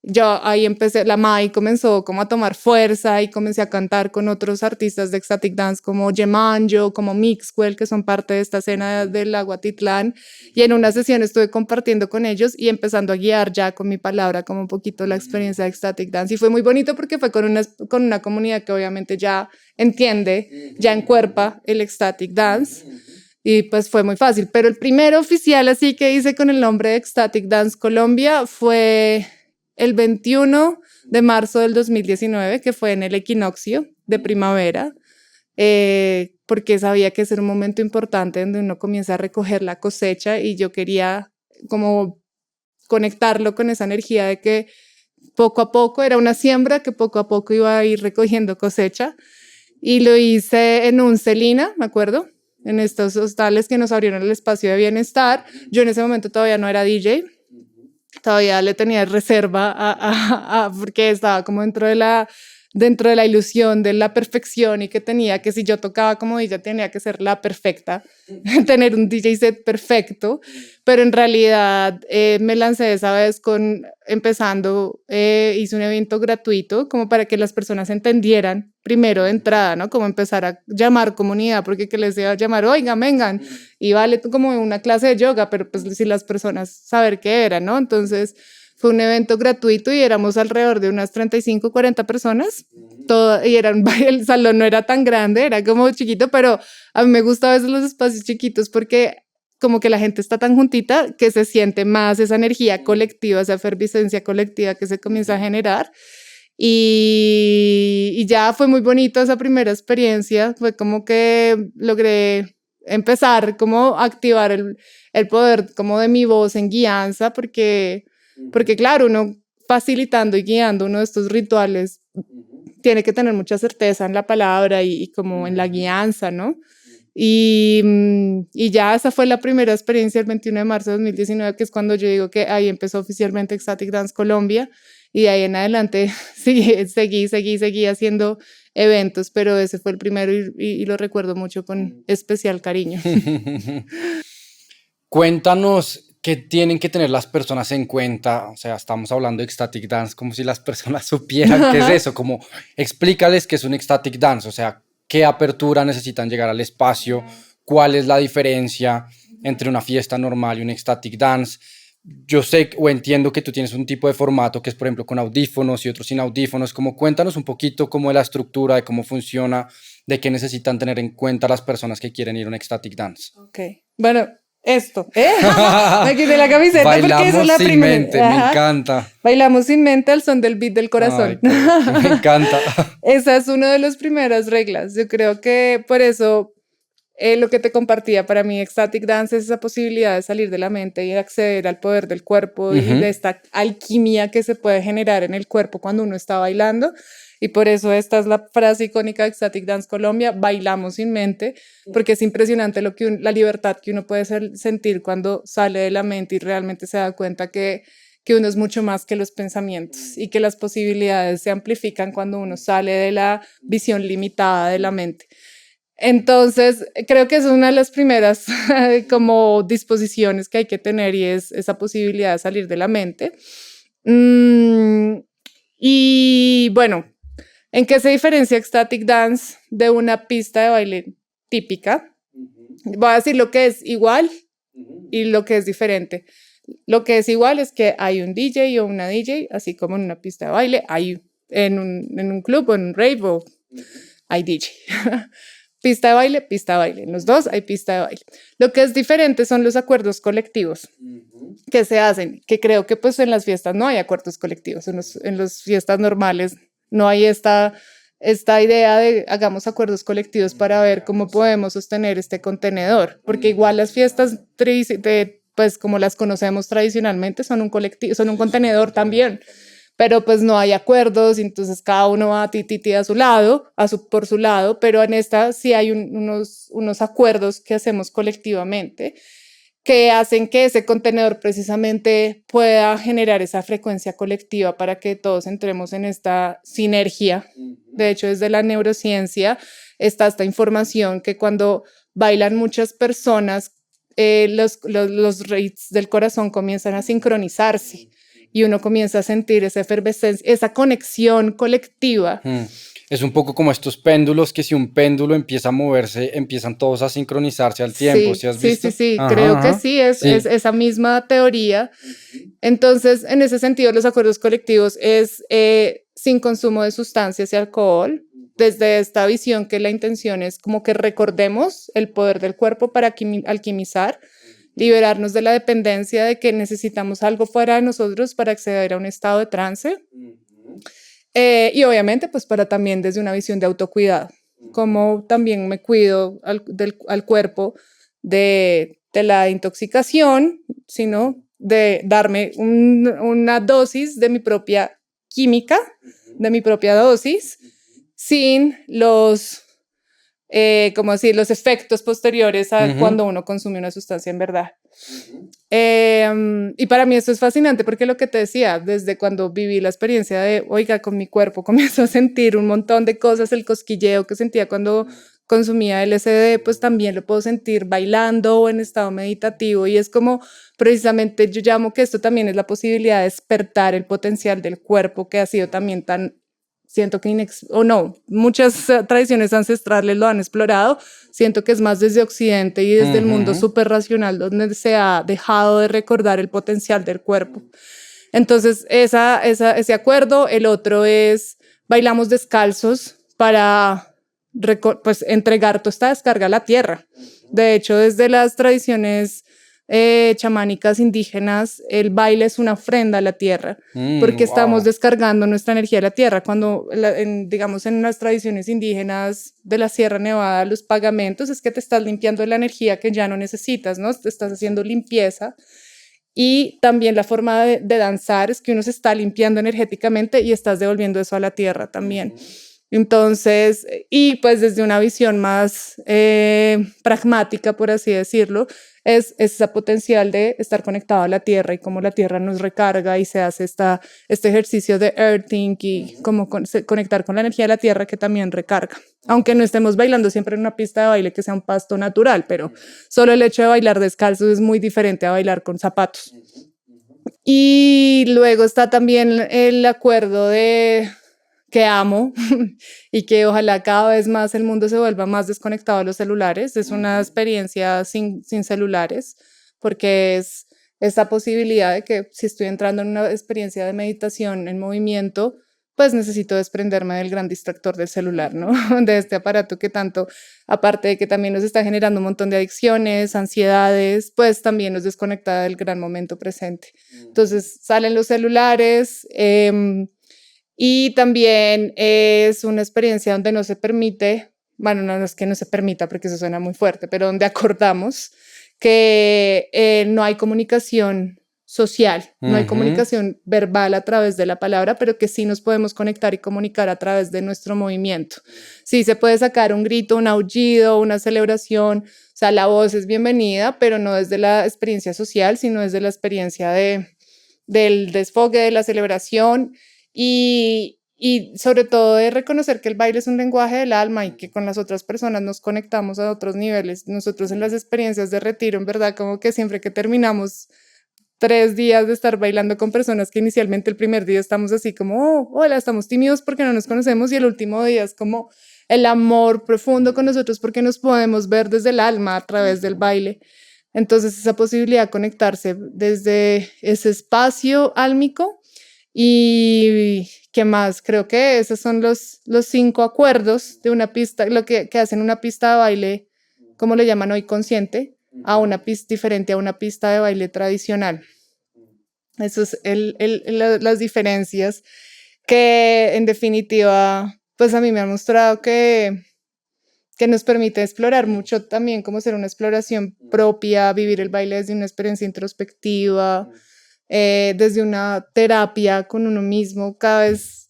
yo ahí empecé, la MAI comenzó como a tomar fuerza y comencé a cantar con otros artistas de ecstatic dance como Yemanjo, como Mixwell, que son parte de esta escena del lago Atitlán. Y en una sesión estuve compartiendo con ellos y empezando a guiar ya con mi palabra como un poquito la experiencia de ecstatic dance. Y fue muy bonito porque fue con una comunidad que obviamente ya entiende, ya encuerpa el ecstatic dance. Y pues fue muy fácil, pero el primero oficial así que hice con el nombre de Ecstatic Dance Colombia fue el 21 de marzo del 2019, que fue en el equinoccio de primavera, porque sabía que ese era un momento importante donde uno comienza a recoger la cosecha y yo quería como conectarlo con esa energía de que poco a poco era una siembra que poco a poco iba a ir recogiendo cosecha, y lo hice en un Celina, me acuerdo, en estos hostales que nos abrieron el espacio de bienestar. Yo en ese momento todavía no era DJ, todavía le tenía reserva porque estaba como dentro de la ilusión de la perfección y que tenía que si yo tocaba como DJ tenía que ser la perfecta, tener un DJ set perfecto, pero en realidad me lancé esa vez hice un evento gratuito como para que las personas entendieran primero de entrada, ¿no? Como empezar a llamar comunidad, porque que les iba a llamar, oigan, vengan, y vale como una clase de yoga, pero pues si las personas saber qué era, ¿no? Entonces fue un evento gratuito y éramos alrededor de unas 35, 40 personas. El salón no era tan grande, era como chiquito, pero a mí me gustan a veces los espacios chiquitos porque como que la gente está tan juntita que se siente más esa energía colectiva, esa efervescencia colectiva que se comienza a generar. Y ya fue muy bonito esa primera experiencia, fue como que logré empezar como a activar el poder como de mi voz en guianza, porque claro, uno facilitando y guiando uno de estos rituales tiene que tener mucha certeza en la palabra y como en la guianza, ¿no? Y ya esa fue la primera experiencia el 21 de marzo de 2019, que es cuando yo digo que ahí empezó oficialmente Ecstatic Dance Colombia, y de ahí en adelante seguí haciendo eventos, pero ese fue el primero y lo recuerdo mucho con especial cariño.
Cuéntanos qué tienen que tener las personas en cuenta. O sea, estamos hablando de ecstatic dance como si las personas supieran qué es eso, como explícales qué es un ecstatic dance, o sea, qué apertura necesitan llegar al espacio, cuál es la diferencia entre una fiesta normal y un ecstatic dance. Yo sé o entiendo que tú tienes un tipo de formato que es, por ejemplo, con audífonos y otros sin audífonos. Como cuéntanos un poquito cómo es la estructura, de cómo funciona, de qué necesitan tener en cuenta las personas que quieren ir a un ecstatic dance.
Ok, bueno, esto, me quité la camiseta.
Bailamos
porque esa es la
sin
primera.
mente, me encanta.
Bailamos sin mente al son del beat del corazón.
Ay, me encanta.
Esa es una de las primeras reglas. Yo creo que por eso lo que te compartía, para mí ecstatic dance es esa posibilidad de salir de la mente y acceder al poder del cuerpo y de esta alquimia que se puede generar en el cuerpo cuando uno está bailando. Y por eso esta es la frase icónica de Ecstatic Dance Colombia: bailamos sin mente, porque es impresionante la libertad que uno puede sentir cuando sale de la mente y realmente se da cuenta que uno es mucho más que los pensamientos y que las posibilidades se amplifican cuando uno sale de la visión limitada de la mente. Entonces, creo que es una de las primeras como disposiciones que hay que tener, y es esa posibilidad de salir de la mente. Y bueno, ¿en qué se diferencia Ecstatic Dance de una pista de baile típica? Voy a decir lo que es igual y lo que es diferente. Lo que es igual es que hay un DJ o una DJ, así como en una pista de baile, hay en un club o en un rave hay DJ. Pista de baile. En los dos hay pista de baile. Lo que es diferente son los acuerdos colectivos que se hacen, que creo que pues en las fiestas no hay acuerdos colectivos, en las fiestas normales no hay esta idea de hagamos acuerdos colectivos para ver cómo podemos sostener este contenedor, porque igual las fiestas pues como las conocemos tradicionalmente son un colectivo, son un contenedor también, pero pues no hay acuerdos, entonces cada uno va a su lado, por su lado, pero en esta sí hay unos acuerdos que hacemos colectivamente que hacen que ese contenedor precisamente pueda generar esa frecuencia colectiva para que todos entremos en esta sinergia. De hecho, desde la neurociencia está esta información que cuando bailan muchas personas, los rates del corazón comienzan a sincronizarse y uno comienza a sentir esa efervescencia, esa conexión colectiva.
Es un poco como estos péndulos que si un péndulo empieza a moverse, empiezan todos a sincronizarse al tiempo. ¿Sí has visto?
Sí, ajá, creo que sí, es esa misma teoría. Entonces, en ese sentido, los acuerdos colectivos es sin consumo de sustancias y alcohol, desde esta visión que la intención es como que recordemos el poder del cuerpo para alquimizar, liberarnos de la dependencia de que necesitamos algo fuera de nosotros para acceder a un estado de trance. Y obviamente, pues para también desde una visión de autocuidado, como también me cuido al cuerpo de la intoxicación, sino de darme una dosis de mi propia química, de mi propia dosis, sin los, como decir, los efectos posteriores a cuando uno consume una sustancia en verdad. Y para mí esto es fascinante porque lo que te decía, desde cuando viví la experiencia de, oiga, con mi cuerpo comienzo a sentir un montón de cosas, el cosquilleo que sentía cuando consumía LSD, pues también lo puedo sentir bailando o en estado meditativo y es como precisamente yo llamo que esto también es la posibilidad de despertar el potencial del cuerpo que ha sido también tan, siento que muchas tradiciones ancestrales lo han explorado, siento que es más desde Occidente y desde el mundo súper racional donde se ha dejado de recordar el potencial del cuerpo. Entonces, ese acuerdo, el otro es bailamos descalzos para pues, entregar toda esta descarga a la tierra. De hecho, desde las tradiciones chamánicas indígenas, el baile es una ofrenda a la tierra, porque estamos descargando nuestra energía a la tierra. Cuando, digamos, en las tradiciones indígenas de la Sierra Nevada, los pagamentos es que te estás limpiando de la energía que ya no necesitas, ¿no? Te estás haciendo limpieza. Y también la forma de danzar es que uno se está limpiando energéticamente y estás devolviendo eso a la tierra también. Entonces, y pues desde una visión más pragmática, por así decirlo, es ese potencial de estar conectado a la tierra y cómo la tierra nos recarga y se hace este ejercicio de earthing y cómo conectar con la energía de la tierra que también recarga. Aunque no estemos bailando siempre en una pista de baile que sea un pasto natural, pero solo el hecho de bailar descalzos es muy diferente a bailar con zapatos. Y luego está también el acuerdo de que amo y que ojalá cada vez más el mundo se vuelva más desconectado a los celulares. Es una experiencia sin celulares, porque es esa posibilidad de que si estoy entrando en una experiencia de meditación en movimiento, pues necesito desprenderme del gran distractor del celular, ¿no? De este aparato que tanto, aparte de que también nos está generando un montón de adicciones, ansiedades, pues también nos desconecta del gran momento presente. Entonces salen los celulares, y también es una experiencia donde no se permite, bueno, no es que no se permita porque eso suena muy fuerte, pero donde acordamos que no hay comunicación social, no hay comunicación verbal a través de la palabra, pero que sí nos podemos conectar y comunicar a través de nuestro movimiento. Sí se puede sacar un grito, un aullido, una celebración, o sea, la voz es bienvenida, pero no desde la experiencia social, sino desde la experiencia del desfogue, de la celebración. Y sobre todo de reconocer que el baile es un lenguaje del alma y que con las otras personas nos conectamos a otros niveles. Nosotros en las experiencias de retiro, en verdad, como que siempre que terminamos 3 días de estar bailando con personas que inicialmente el primer día estamos así como, oh, hola, estamos tímidos porque no nos conocemos y el último día es como el amor profundo con nosotros porque nos podemos ver desde el alma a través del baile. Entonces esa posibilidad de conectarse desde ese espacio álmico. Y qué más, creo que esos son los 5 acuerdos de una pista, lo que hacen una pista de baile, como le llaman hoy, consciente, a una pista diferente a una pista de baile tradicional. Eso es las diferencias que en definitiva, pues a mí me han mostrado que nos permite explorar mucho también, como ser una exploración propia, vivir el baile desde una experiencia introspectiva, desde una terapia con uno mismo. Cada vez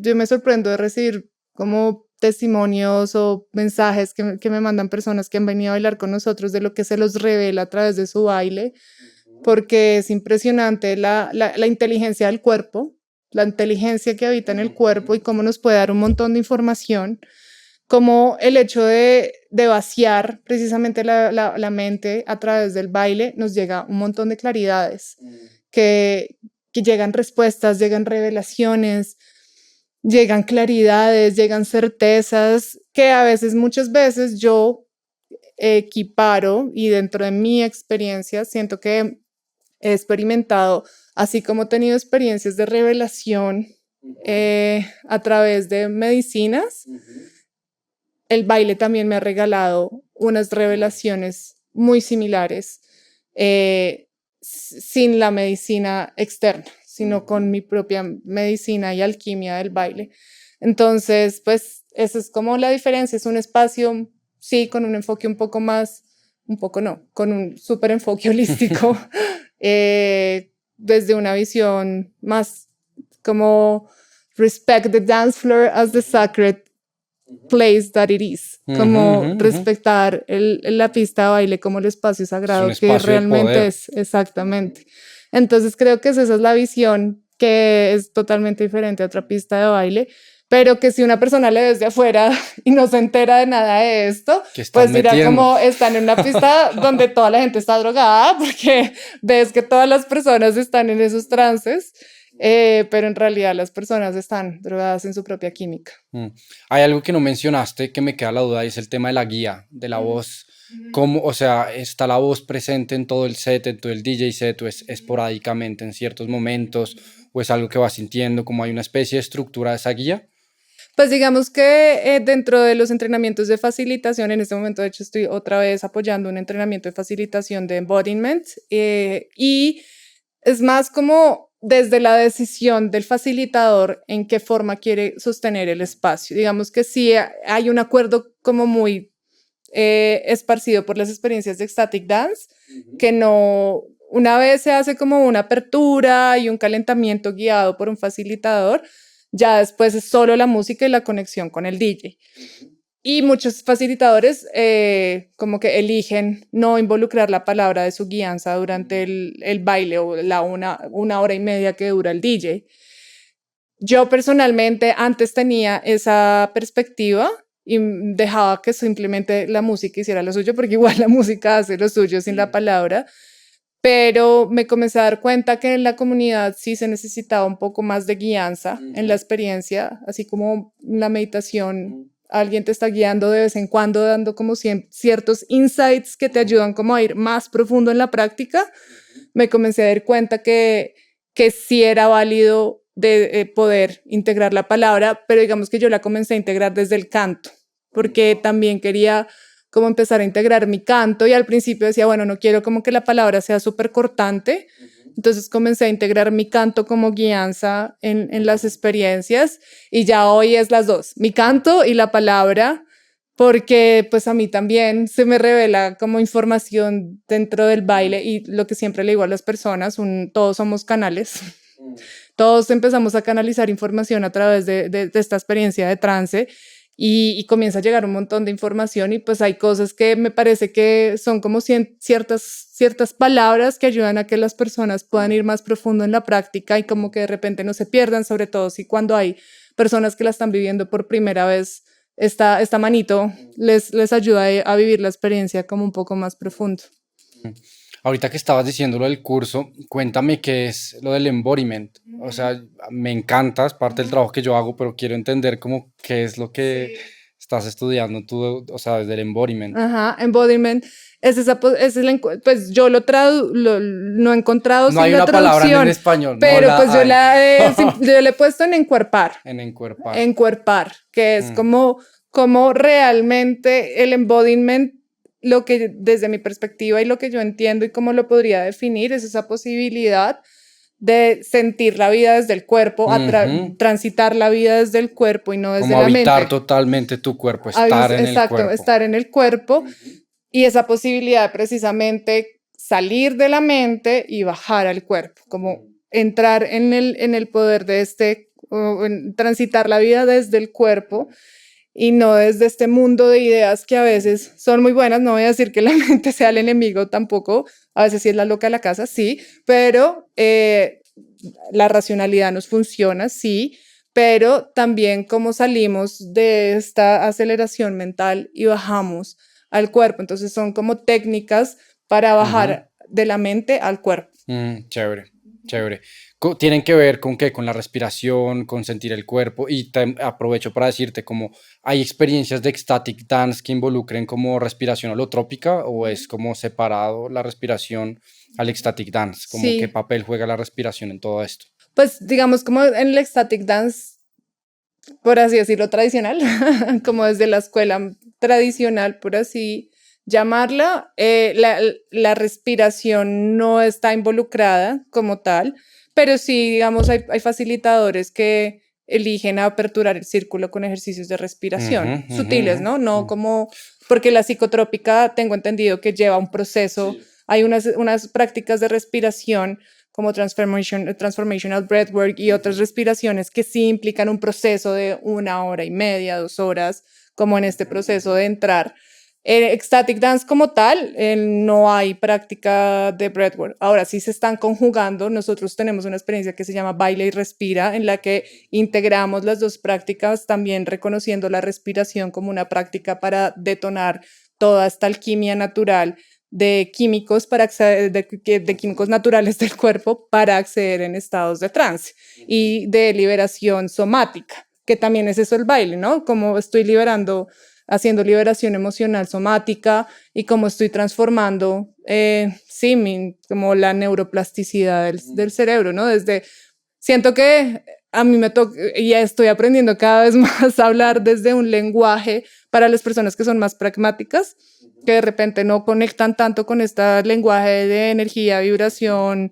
yo me sorprendo de recibir como testimonios o mensajes que me mandan personas que han venido a bailar con nosotros de lo que se los revela a través de su baile, porque es impresionante la inteligencia del cuerpo, la inteligencia que habita en el cuerpo y cómo nos puede dar un montón de información, como el hecho de vaciar precisamente la mente a través del baile nos llega un montón de claridades, que llegan respuestas, llegan revelaciones, llegan claridades, llegan certezas, que a veces, muchas veces yo equiparo y dentro de mi experiencia siento que he experimentado, así como he tenido experiencias de revelación a través de medicinas, el baile también me ha regalado unas revelaciones muy similares, sin la medicina externa, sino con mi propia medicina y alquimia del baile. Entonces, pues esa es como la diferencia, es un espacio, sí, con un enfoque un poco más, un poco no, con un súper enfoque holístico, desde una visión más como respect the dance floor as the sacred place that it is, como respetar la pista de baile como el espacio sagrado que realmente es, exactamente. Entonces creo que esa es la visión, que es totalmente diferente a otra pista de baile, pero que si una persona le ve desde afuera y no se entera de nada de esto, pues dirá como están en una pista donde toda la gente está drogada, porque ves que todas las personas están en esos trances. Pero en realidad las personas están drogadas en su propia química.
Hay algo que no mencionaste que me queda la duda y es el tema de la guía, de la voz. ¿Cómo, o sea, está la voz presente en todo el set, en todo el DJ set, o es esporádicamente en ciertos momentos, o es algo que vas sintiendo, como hay una especie de estructura de esa guía?
Pues digamos que dentro de los entrenamientos de facilitación, en este momento de hecho estoy otra vez apoyando un entrenamiento de facilitación de embodiment, y es más como desde la decisión del facilitador en qué forma quiere sostener el espacio. Digamos que sí hay un acuerdo como muy esparcido por las experiencias de Ecstatic Dance, que no, una vez se hace como una apertura y un calentamiento guiado por un facilitador, ya después es solo la música y la conexión con el DJ. Y muchos facilitadores como que eligen no involucrar la palabra de su guianza durante el baile o una hora y media que dura el DJ. Yo personalmente antes tenía esa perspectiva y dejaba que simplemente la música hiciera lo suyo, porque igual la música hace lo suyo sin la palabra, pero me comencé a dar cuenta que en la comunidad sí se necesitaba un poco más de guianza en la experiencia, así como la meditación. Alguien te está guiando de vez en cuando, dando como ciertos insights que te ayudan como a ir más profundo en la práctica. Me comencé a dar cuenta que sí era válido de poder integrar la palabra, pero digamos que yo la comencé a integrar desde el canto, porque también quería como empezar a integrar mi canto, y al principio decía, bueno, no quiero como que la palabra sea súper cortante, entonces comencé a integrar mi canto como guianza en las experiencias, y ya hoy es las dos, mi canto y la palabra, porque pues a mí también se me revela como información dentro del baile, y lo que siempre le digo a las personas, todos somos canales. Todos empezamos a canalizar información a través de esta experiencia de trance, y comienza a llegar un montón de información, y pues hay cosas que me parece que son como ciertas palabras que ayudan a que las personas puedan ir más profundo en la práctica y como que de repente no se pierdan, sobre todo si cuando hay personas que la están viviendo por primera vez, esta manito les ayuda a vivir la experiencia como un poco más profundo.
Ahorita que estabas diciendo lo del curso, cuéntame qué es lo del embodiment. O sea, me encanta, es parte del trabajo que yo hago, pero quiero entender cómo qué es lo que estás estudiando tú, o sea, desde el embodiment.
Ajá, embodiment Es esa, pues yo no he encontrado
No hay
la
una palabra
traducción,
en español.
pero
No
pues
la hay.
yo le he puesto en encuerpar.
En encuerpar.
Encuerpar, que es como realmente el embodiment, lo que desde mi perspectiva y lo que yo entiendo y cómo lo podría definir, es esa posibilidad de sentir la vida desde el cuerpo, transitar la vida desde el cuerpo y no desde
como
la mente.
habitar totalmente tu cuerpo, estar en el cuerpo.
Exacto, estar en el cuerpo y esa posibilidad de precisamente salir de la mente y bajar al cuerpo, como entrar en el poder de transitar la vida desde el cuerpo y no desde este mundo de ideas que a veces son muy buenas. No voy a decir que la mente sea el enemigo tampoco, a veces sí es la loca de la casa, sí, pero la racionalidad nos funciona, sí, pero también cómo salimos de esta aceleración mental y bajamos al cuerpo. Entonces son como técnicas para bajar de la mente al cuerpo.
Chévere, chévere. Tienen que ver con qué, con la respiración, con sentir el cuerpo, y aprovecho para decirte como hay experiencias de ecstatic dance que involucren como respiración holotrópica, o es como separado la respiración al ecstatic dance, como
Sí.
qué papel juega la respiración en todo esto.
Pues digamos como en el ecstatic dance, por así decirlo, tradicional, como desde la escuela tradicional, por así llamarla, la respiración no está involucrada como tal, pero sí, digamos, hay facilitadores que eligen aperturar el círculo con ejercicios de respiración sutiles, ¿no? No como, porque la psicotrópica tengo entendido que lleva un proceso, hay unas prácticas de respiración como transformational breathwork y otras respiraciones que sí implican un proceso de 1 hora y media, 2 horas, como en este proceso de entrar. Ecstatic dance como tal, no hay práctica de breathwork. Ahora sí se están conjugando. Nosotros tenemos una experiencia que se llama Baila y Respira, en la que integramos las dos prácticas, también reconociendo la respiración como una práctica para detonar toda esta alquimia natural de químicos para acceder, de químicos naturales del cuerpo para acceder en estados de trance y de liberación somática, que también es eso el baile, ¿no? Como estoy haciendo liberación emocional somática y cómo estoy transformando, como la neuroplasticidad del cerebro, ¿no? Siento que a mí me toca, y ya estoy aprendiendo cada vez más a hablar desde un lenguaje para las personas que son más pragmáticas, que de repente no conectan tanto con este lenguaje de energía, vibración,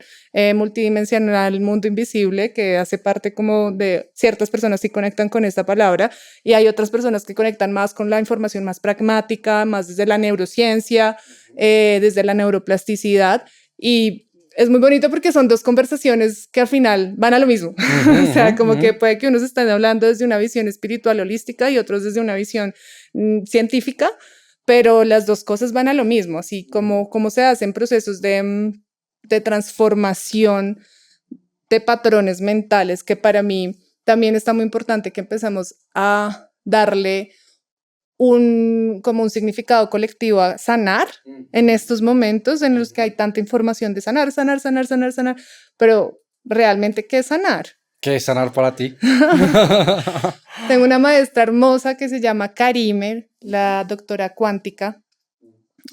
multidimensional, mundo invisible, que hace parte como de ciertas personas que conectan con esta palabra, y hay otras personas que conectan más con la información más pragmática, más desde la neurociencia, desde la neuroplasticidad, y es muy bonito porque son dos conversaciones que al final van a lo mismo. O sea, como que puede que unos estén hablando desde una visión espiritual holística y otros desde una visión científica, pero las dos cosas van a lo mismo, así como se hacen procesos de transformación de patrones mentales, que para mí también está muy importante que empezamos a darle como un significado colectivo a sanar en estos momentos en los que hay tanta información de sanar, pero realmente, ¿qué es sanar?
¿Qué es sanar para ti?
Tengo una maestra hermosa que se llama Karime, la doctora cuántica,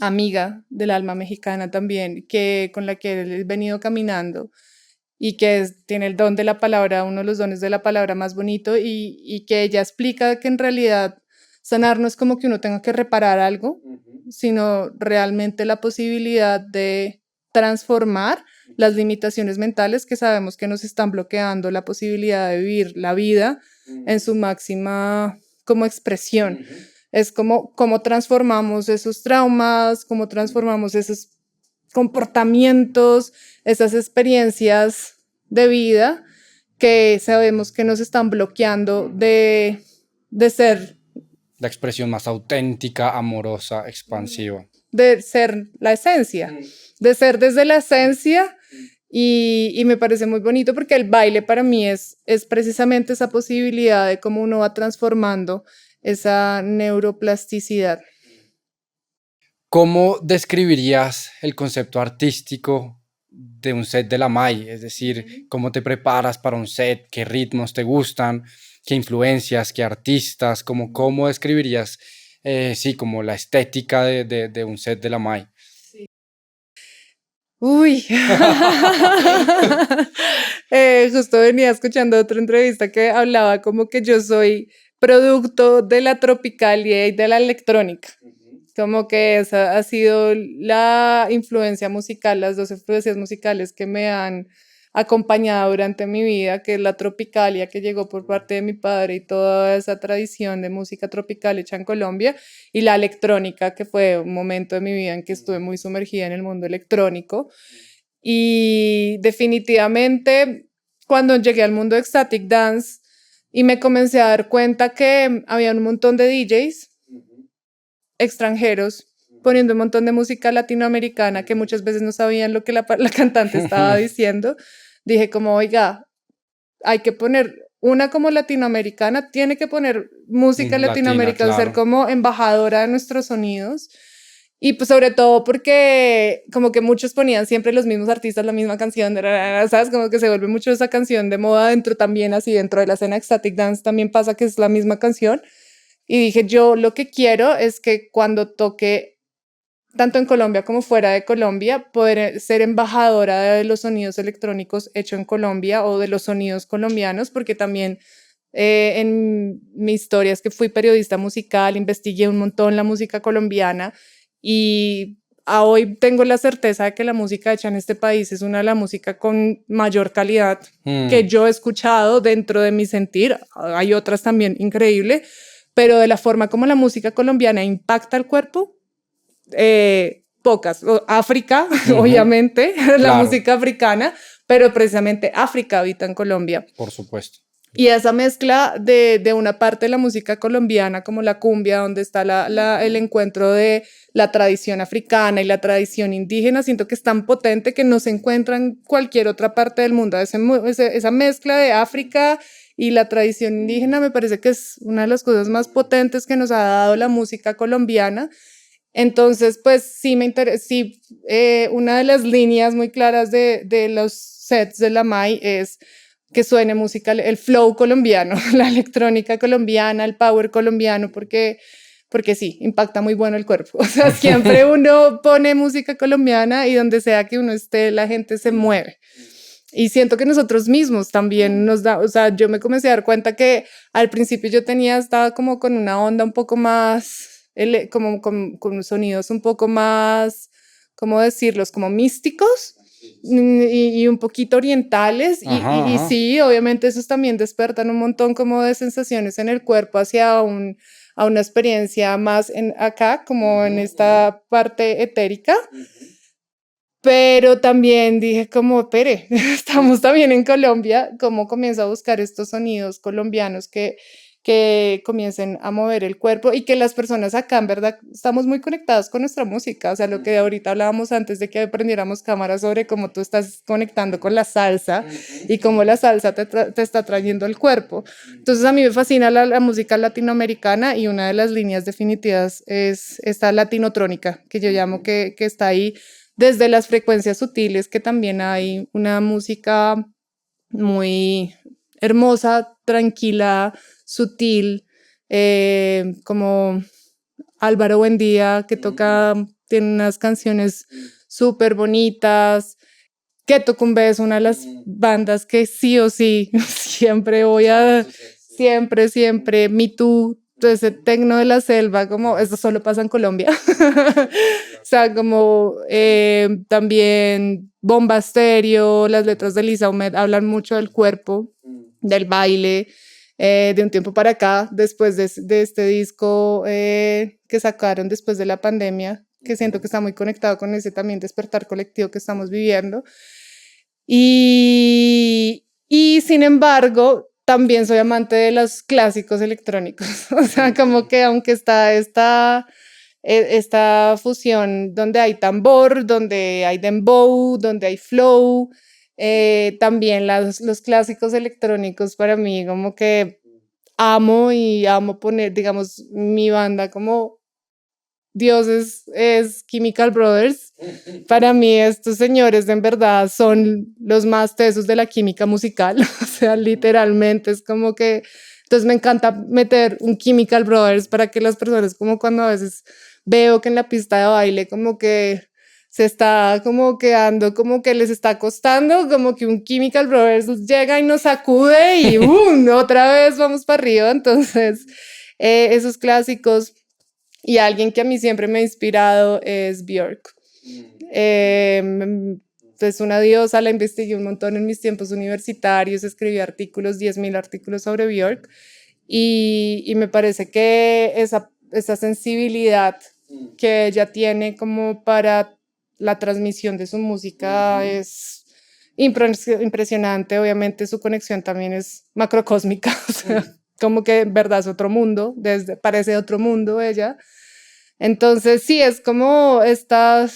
amiga del alma mexicana también, con la que he venido caminando y que tiene el don de la palabra, uno de los dones de la palabra más bonito, y que ella explica que en realidad sanar no es como que uno tenga que reparar algo, sino realmente la posibilidad de transformar las limitaciones mentales que sabemos que nos están bloqueando la posibilidad de vivir la vida en su máxima como expresión. Es como transformamos esos traumas, cómo transformamos esos comportamientos, esas experiencias de vida que sabemos que nos están bloqueando de ser
la expresión más auténtica, amorosa, expansiva.
De ser la esencia, de ser desde la esencia, y me parece muy bonito porque el baile para mí es precisamente esa posibilidad de cómo uno va transformando esa neuroplasticidad.
¿Cómo describirías el concepto artístico de un set de la MAI? Es decir, ¿cómo te preparas para un set? ¿Qué ritmos te gustan? ¿Qué influencias? ¿Qué artistas? ¿Cómo describirías, como la estética de un set de la MAI?
Uy, justo venía escuchando otra entrevista que hablaba como que yo soy producto de la tropicalia y de la electrónica. Como que esa ha sido la influencia musical, las dos influencias musicales que me han acompañado durante mi vida, que es la tropicalia que llegó por parte de mi padre y toda esa tradición de música tropical hecha en Colombia, y la electrónica, que fue un momento de mi vida en que estuve muy sumergida en el mundo electrónico. Y definitivamente, cuando llegué al mundo de Ecstatic Dance y me comencé a dar cuenta que había un montón de DJs extranjeros poniendo un montón de música latinoamericana que muchas veces no sabían lo que la cantante estaba diciendo, dije como, oiga, hay que poner una como latinoamericana, tiene que poner música
Latina,
latinoamericana, ser
claro.
como embajadora de nuestros sonidos. Y pues sobre todo porque como que muchos ponían siempre los mismos artistas, la misma canción, ¿sabes? Como que se vuelve mucho esa canción de moda dentro también, así dentro de la escena Ecstatic Dance también pasa que es la misma canción. Y dije, yo lo que quiero es que cuando toque, tanto en Colombia como fuera de Colombia, poder ser embajadora de los sonidos electrónicos hechos en Colombia o de los sonidos colombianos, porque también en mi historia es que fui periodista musical, investigué un montón la música colombiana y a hoy tengo la certeza de que la música hecha en este país es una de las músicas con mayor calidad que yo he escuchado dentro de mi sentir. Hay otras también increíbles, pero de la forma como la música colombiana impacta el cuerpo, pocas. África, obviamente, la
Claro,
música africana, pero precisamente África habita en Colombia.
por supuesto.
Y esa mezcla de una parte de la música colombiana, como la cumbia, donde está el encuentro de la tradición africana y la tradición indígena, siento que es tan potente que no se encuentra en cualquier otra parte del mundo. Esa mezcla de África y la tradición indígena me parece que es una de las cosas más potentes que nos ha dado la música colombiana. Entonces, pues sí me interesa, sí, una de las líneas muy claras de los sets de la MAI es que suene música, el flow colombiano, la electrónica colombiana, el power colombiano, porque sí, impacta muy bueno el cuerpo. O sea, siempre uno pone música colombiana y donde sea que uno esté, la gente se mueve. Y siento que nosotros mismos también nos da, o sea, yo me comencé a dar cuenta que al principio yo estaba como con una onda un poco más, como con sonidos un poco más, ¿cómo decirlos? Como místicos y un poquito orientales. Y sí, obviamente esos también despertan un montón como de sensaciones en el cuerpo hacia a una experiencia más acá, como en esta parte etérica. Pero también dije como, espere, estamos también en Colombia, ¿cómo comienzo a buscar estos sonidos colombianos que comiencen a mover el cuerpo y que las personas acá en verdad estamos muy conectados con nuestra música? O sea, lo que ahorita hablábamos antes de que prendiéramos cámara sobre cómo tú estás conectando con la salsa y cómo la salsa te está trayendo el cuerpo. Entonces a mí me fascina la música latinoamericana y una de las líneas definitivas es esta latinotrónica que yo llamo que está ahí desde las frecuencias sutiles, que también hay una música muy hermosa, tranquila, sutil, como Álvaro Buendía, que tiene unas canciones súper bonitas. Keto Kumbé es una de las bandas que sí o sí siempre siempre, Me Too, ese tecno de la selva, como eso solo pasa en Colombia. O sea, como también Bomba Estéreo, las letras de Lisa Humed hablan mucho del cuerpo, del baile, de un tiempo para acá, después de este disco que sacaron después de la pandemia, que siento que está muy conectado con ese también despertar colectivo que estamos viviendo. Y sin embargo, también soy amante de los clásicos electrónicos. O sea, como que aunque está esta fusión donde hay tambor, donde hay dembow, donde hay flow, también los clásicos electrónicos para mí como que amo y amo poner, digamos, mi banda como Dios es Chemical Brothers. Para mí estos señores en verdad son los más tesos de la química musical. O sea, literalmente es como que... Entonces me encanta meter un Chemical Brothers para que las personas, como cuando a veces veo que en la pista de baile como que se está como quedando, como que les está costando, como que un Chemical Brothers llega y nos sacude y otra vez vamos para arriba. Entonces, esos clásicos. Y alguien que a mí siempre me ha inspirado es Björk. Es una diosa, la investigué un montón en mis tiempos universitarios, escribí artículos, 10.000 artículos sobre Björk, y me parece que esa sensibilidad que ella tiene como para la transmisión de su música es impresionante. Obviamente su conexión también es macrocósmica, o sea, como que en verdad es otro mundo, parece otro mundo ella. Entonces sí, es como esta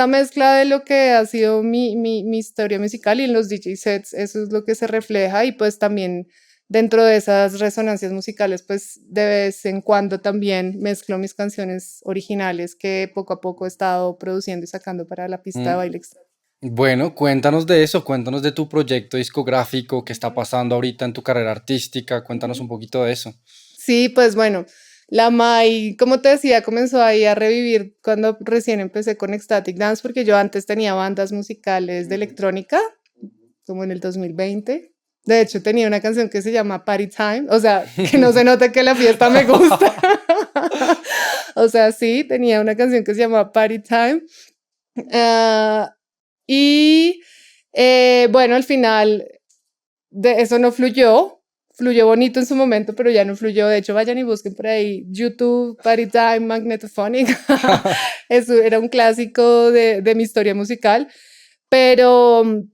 mezcla de lo que ha sido mi historia musical, y en los DJ sets eso es lo que se refleja, y pues también dentro de esas resonancias musicales pues de vez en cuando también mezclo mis canciones originales que poco a poco he estado produciendo y sacando para la pista de baile extra.
Bueno, cuéntanos de eso, cuéntanos de tu proyecto discográfico, qué está pasando ahorita en tu carrera artística, cuéntanos un poquito de eso.
Sí, pues bueno, la Mai, como te decía, comenzó ahí a revivir cuando recién empecé con Ecstatic Dance, porque yo antes tenía bandas musicales de electrónica, como en el 2020. De hecho, tenía una canción que se llama Party Time, o sea, que no se note que la fiesta me gusta. O sea, sí, tenía una canción que se llama Party Time. Y bueno, al final de eso no fluyó. Fluyó bonito en su momento, pero ya no fluyó. De hecho, vayan y busquen por ahí YouTube, Party Time, Magnetophonic. Eso era un clásico de mi historia musical. Pero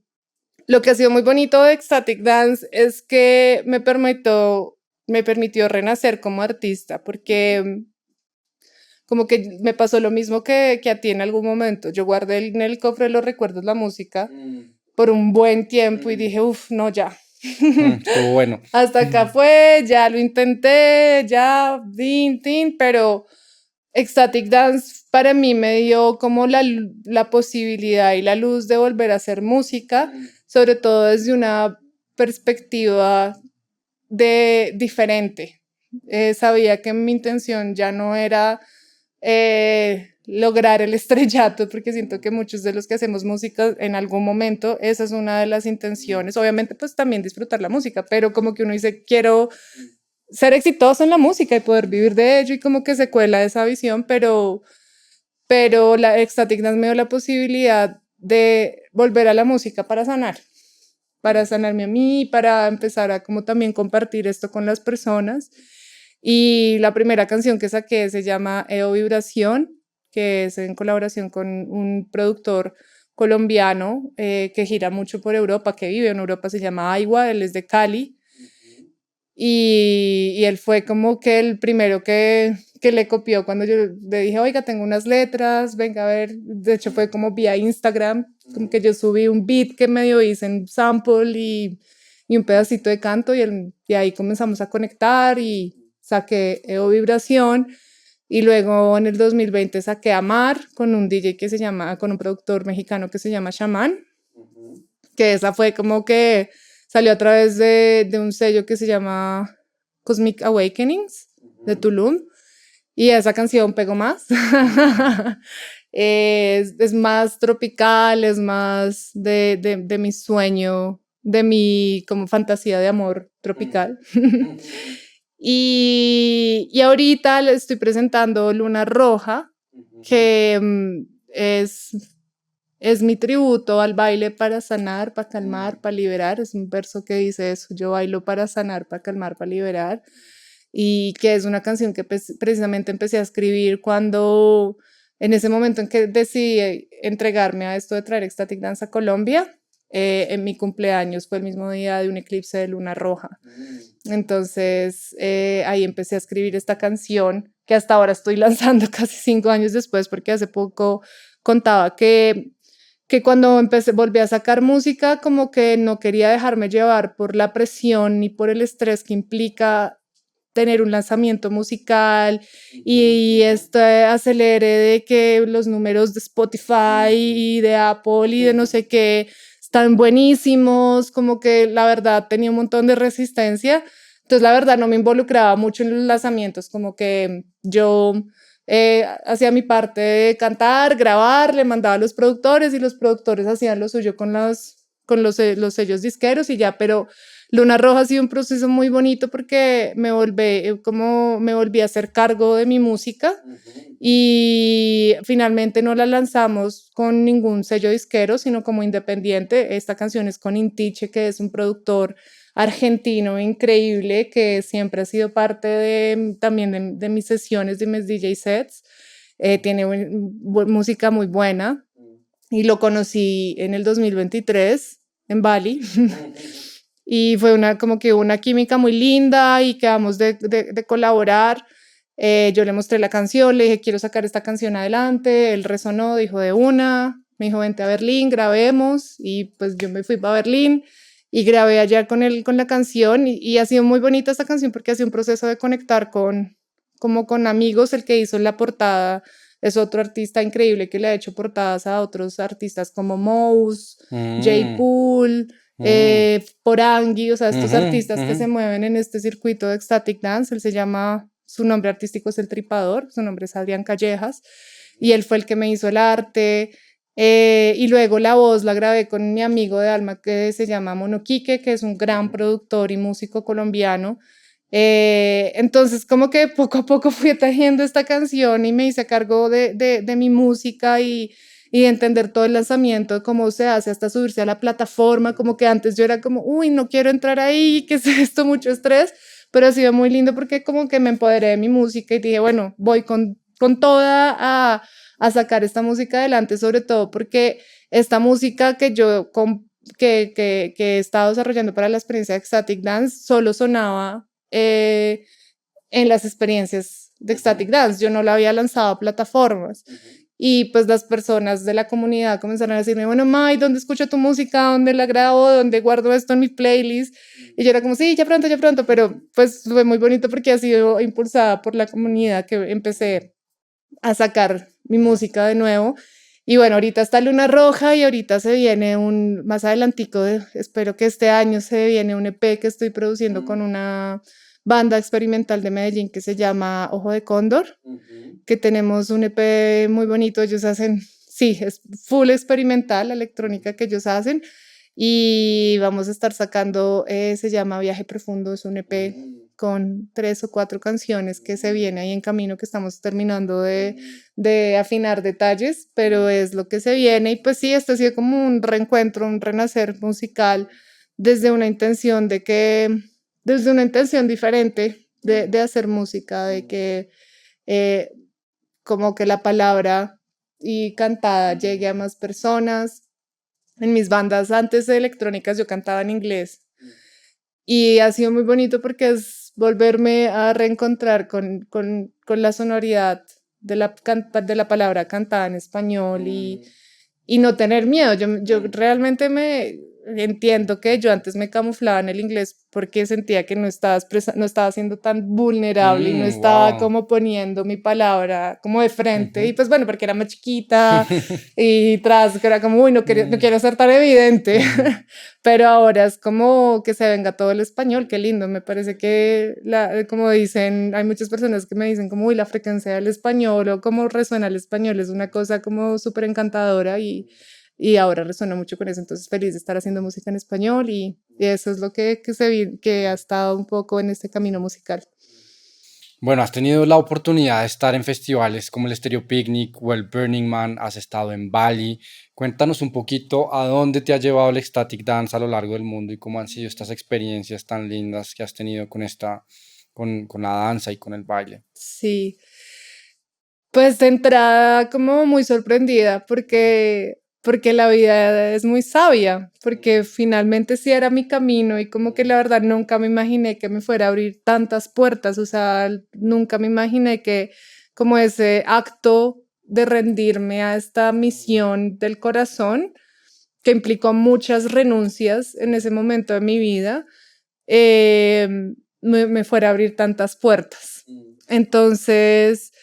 lo que ha sido muy bonito de Ecstatic Dance es que me permitió renacer como artista, porque como que me pasó lo mismo que a ti en algún momento. Yo guardé en el cofre de los recuerdos la música por un buen tiempo y dije, no, ya.
Estuvo bueno.
Hasta acá fue, ya lo intenté, ya, pero Ecstatic Dance para mí me dio como la posibilidad y la luz de volver a hacer música, sobre todo desde una perspectiva diferente. Sabía que mi intención ya no era lograr el estrellato, porque siento que muchos de los que hacemos música en algún momento, esa es una de las intenciones. Obviamente pues también disfrutar la música, pero como que uno dice, quiero ser exitoso en la música y poder vivir de ello, y como que se cuela esa visión, pero la Ecstatic Dance me dio la posibilidad de volver a la música para sanarme a mí, para empezar a como también compartir esto con las personas. Y la primera canción que saqué se llama EO Vibración, que es en colaboración con un productor colombiano que gira mucho por Europa, que vive en Europa, se llama Aigua, él es de Cali. Y él fue como que el primero que le copió cuando yo le dije, oiga, tengo unas letras, venga a ver. De hecho fue como vía Instagram, como que yo subí un beat que medio hice en sample y un pedacito de canto, y ahí comenzamos a conectar y saqué EO Vibración. Y luego en el 2020 saqué Amar con un DJ que se llama, con un productor mexicano que se llama Shaman, que esa fue como que salió a través de un sello que se llama Cosmic Awakenings de Tulum, y esa canción pegó más. Es más tropical, es más de mi sueño, de mi como fantasía de amor tropical. Y ahorita le estoy presentando Luna Roja, que es mi tributo al baile para sanar, para calmar, para liberar. Es un verso que dice eso: yo bailo para sanar, para calmar, para liberar. Y que es una canción que precisamente empecé a escribir cuando, en ese momento en que decidí entregarme a esto de traer Ecstatic Dance a Colombia, en mi cumpleaños fue el mismo día de un eclipse de luna roja. Entonces ahí empecé a escribir esta canción que hasta ahora estoy lanzando casi 5 años después, porque hace poco contaba que cuando volví a sacar música, como que no quería dejarme llevar por la presión ni por el estrés que implica tener un lanzamiento musical y este acelere de que los números de Spotify y de Apple y de no sé qué están buenísimos, como que la verdad tenía un montón de resistencia. Entonces la verdad no me involucraba mucho en los lanzamientos, como que yo hacía mi parte de cantar, grabar, le mandaba a los productores y los productores hacían lo suyo con los sellos disqueros y ya, pero Luna Roja ha sido un proceso muy bonito porque me volví a hacer cargo de mi música y finalmente no la lanzamos con ningún sello disquero, sino como independiente. Esta canción es con Intiche, que es un productor argentino increíble que siempre ha sido parte también de mis sesiones, de mis DJ sets. Tiene música muy buena y lo conocí en el 2023 en Bali. Y fue como que una química muy linda y quedamos de colaborar. Yo le mostré la canción, le dije, quiero sacar esta canción adelante. Él resonó, dijo de una, me dijo, vente a Berlín, grabemos. Y pues yo me fui para Berlín y grabé allá con él, con la canción. Y ha sido muy bonita esta canción porque ha sido un proceso de conectar como con amigos. El que hizo la portada es otro artista increíble que le ha hecho portadas a otros artistas como Mouse, J. Pool, Porangui, o sea, estos artistas que se mueven en este circuito de Ecstatic Dance. Él se llama, su nombre artístico es El Tripador, su nombre es Adrián Callejas, y él fue el que me hizo el arte. Y luego la voz la grabé con mi amigo de alma que se llama Mono Quique, que es un gran productor y músico colombiano. Entonces como que poco a poco fui tejiendo esta canción y me hice cargo de mi música y entender todo el lanzamiento, de cómo se hace hasta subirse a la plataforma. Como que antes yo era como, uy, no quiero entrar ahí, ¿qué es esto? Mucho estrés, pero ha sido muy lindo porque como que me empoderé de mi música y dije, bueno, voy con toda a sacar esta música adelante, sobre todo porque esta música que yo que he estado desarrollando para la experiencia de Ecstatic Dance solo sonaba en las experiencias de Ecstatic Dance. Yo no la había lanzado a plataformas. Y pues las personas de la comunidad comenzaron a decirme, bueno, Mai, ¿dónde escucho tu música? ¿Dónde la grabo? ¿Dónde guardo esto en mi playlist? Y yo era como, sí, ya pronto, pero pues fue muy bonito porque ha sido impulsada por la comunidad que empecé a sacar mi música de nuevo. Y bueno, ahorita está Luna Roja y ahorita se viene más adelantico, espero que este año se viene un EP que estoy produciendo con una banda experimental de Medellín que se llama Ojo de Cóndor, que tenemos un EP muy bonito. Ellos hacen, sí, es full experimental la electrónica que ellos hacen y vamos a estar sacando, se llama Viaje Profundo, es un EP con 3 o 4 canciones que se viene ahí en camino, que estamos terminando de afinar detalles, pero es lo que se viene. Y pues sí, esto ha sido como un reencuentro, un renacer musical desde una intención desde una intención diferente de hacer música, de que como que la palabra y cantada llegue a más personas. En mis bandas antes de electrónicas yo cantaba en inglés y ha sido muy bonito porque es volverme a reencontrar con la sonoridad de la palabra cantada en español y no tener miedo. Yo realmente entiendo que yo antes me camuflaba en el inglés porque sentía que no estaba siendo tan vulnerable y no estaba como poniendo mi palabra como de frente. Y pues bueno, porque era más chiquita y que era como, uy, no quiero ser tan evidente. Pero ahora es como que se venga todo el español, qué lindo. Me parece que, como dicen, hay muchas personas que me dicen como, uy, la frecuencia del español o cómo resuena el español es una cosa como súper encantadora y ahora resuena mucho con eso. Entonces feliz de estar haciendo música en español y eso es lo que ha estado un poco en este camino musical.
Bueno, has tenido la oportunidad de estar en festivales como el Stereo Picnic o el Burning Man, has estado en Bali. Cuéntanos un poquito a dónde te ha llevado el Ecstatic Dance a lo largo del mundo y cómo han sido estas experiencias tan lindas que has tenido con la danza y con el baile.
Sí, pues de entrada como muy sorprendida porque la vida es muy sabia, porque finalmente sí era mi camino y como que la verdad nunca me imaginé que me fuera a abrir tantas puertas. O sea, nunca me imaginé que como ese acto de rendirme a esta misión del corazón, que implicó muchas renuncias en ese momento de mi vida, me fuera a abrir tantas puertas. Entonces,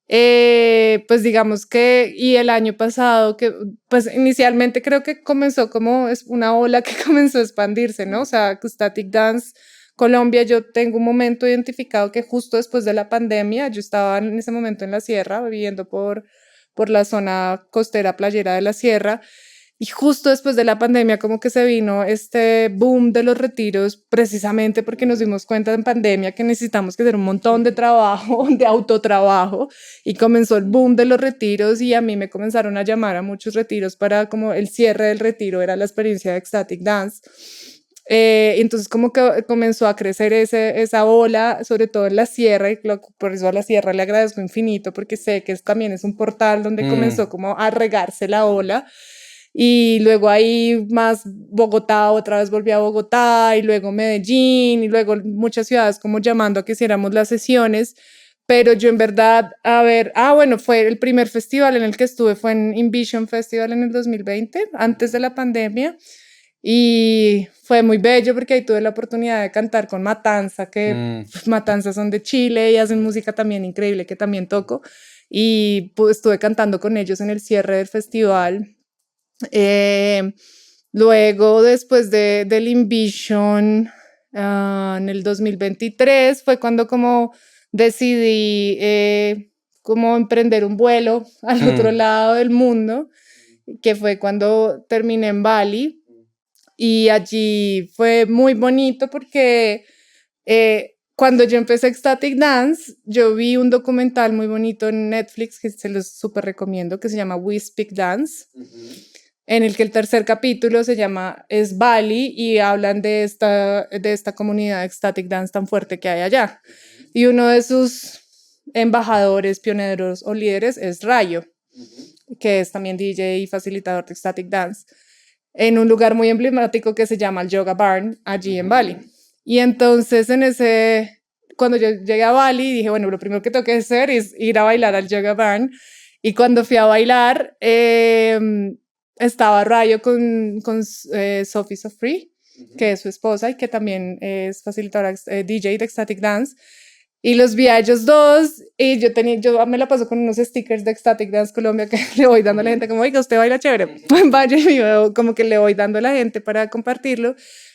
pues digamos que, y el año pasado, que pues inicialmente creo que comenzó como es una ola que comenzó a expandirse, ¿no? O sea, Ecstatic Dance Colombia, yo tengo un momento identificado que justo después de la pandemia, yo estaba en ese momento en la sierra, viviendo por la zona costera playera de la sierra, y justo después de la pandemia como que se vino este boom de los retiros, precisamente porque nos dimos cuenta en pandemia que necesitamos que hacer un montón de trabajo, de autotrabajo, y comenzó el boom de los retiros y a mí me comenzaron a llamar a muchos retiros para como el cierre del retiro era la experiencia de Ecstatic Dance. Entonces como que comenzó a crecer esa ola, sobre todo en la sierra, y por eso a la sierra le agradezco infinito, porque sé que también es un portal donde comenzó como a regarse la ola. Y luego ahí más Bogotá, otra vez volví a Bogotá, y luego Medellín, y luego muchas ciudades como llamando a que hiciéramos las sesiones. Pero yo en verdad, bueno, fue el primer festival en el que estuve, fue en Invision Festival en el 2020, antes de la pandemia. Y fue muy bello porque ahí tuve la oportunidad de cantar con Matanza, que Matanza son de Chile y hacen música también increíble que también toco. Y pues, estuve cantando con ellos en el cierre del festival. Luego, después del Invision, en el 2023, fue cuando como decidí como emprender un vuelo al otro lado del mundo, que fue cuando terminé en Bali. Y allí fue muy bonito porque cuando yo empecé Ecstatic Dance, yo vi un documental muy bonito en Netflix que se los súper recomiendo, que se llama We Speak Dance, en el que el tercer capítulo es Bali y hablan de esta comunidad de Ecstatic Dance tan fuerte que hay allá. Y uno de sus embajadores, pioneros o líderes es Rayo, que es también DJ y facilitador de Ecstatic Dance, en un lugar muy emblemático que se llama el Yoga Barn, allí en Bali. Y entonces cuando yo llegué a Bali, dije, bueno, lo primero que tengo que hacer es ir a bailar al Yoga Barn. Y cuando fui a bailar, estaba Rayo con Sophie Sofree, que es su esposa y que también es facilitadora, DJ de Ecstatic Dance. Y los vi a ellos dos y yo me la paso con unos stickers de Ecstatic Dance Colombia que le voy dando a la gente como, oiga, usted baila chévere, vaya y como que le voy dando a la gente para compartirlo.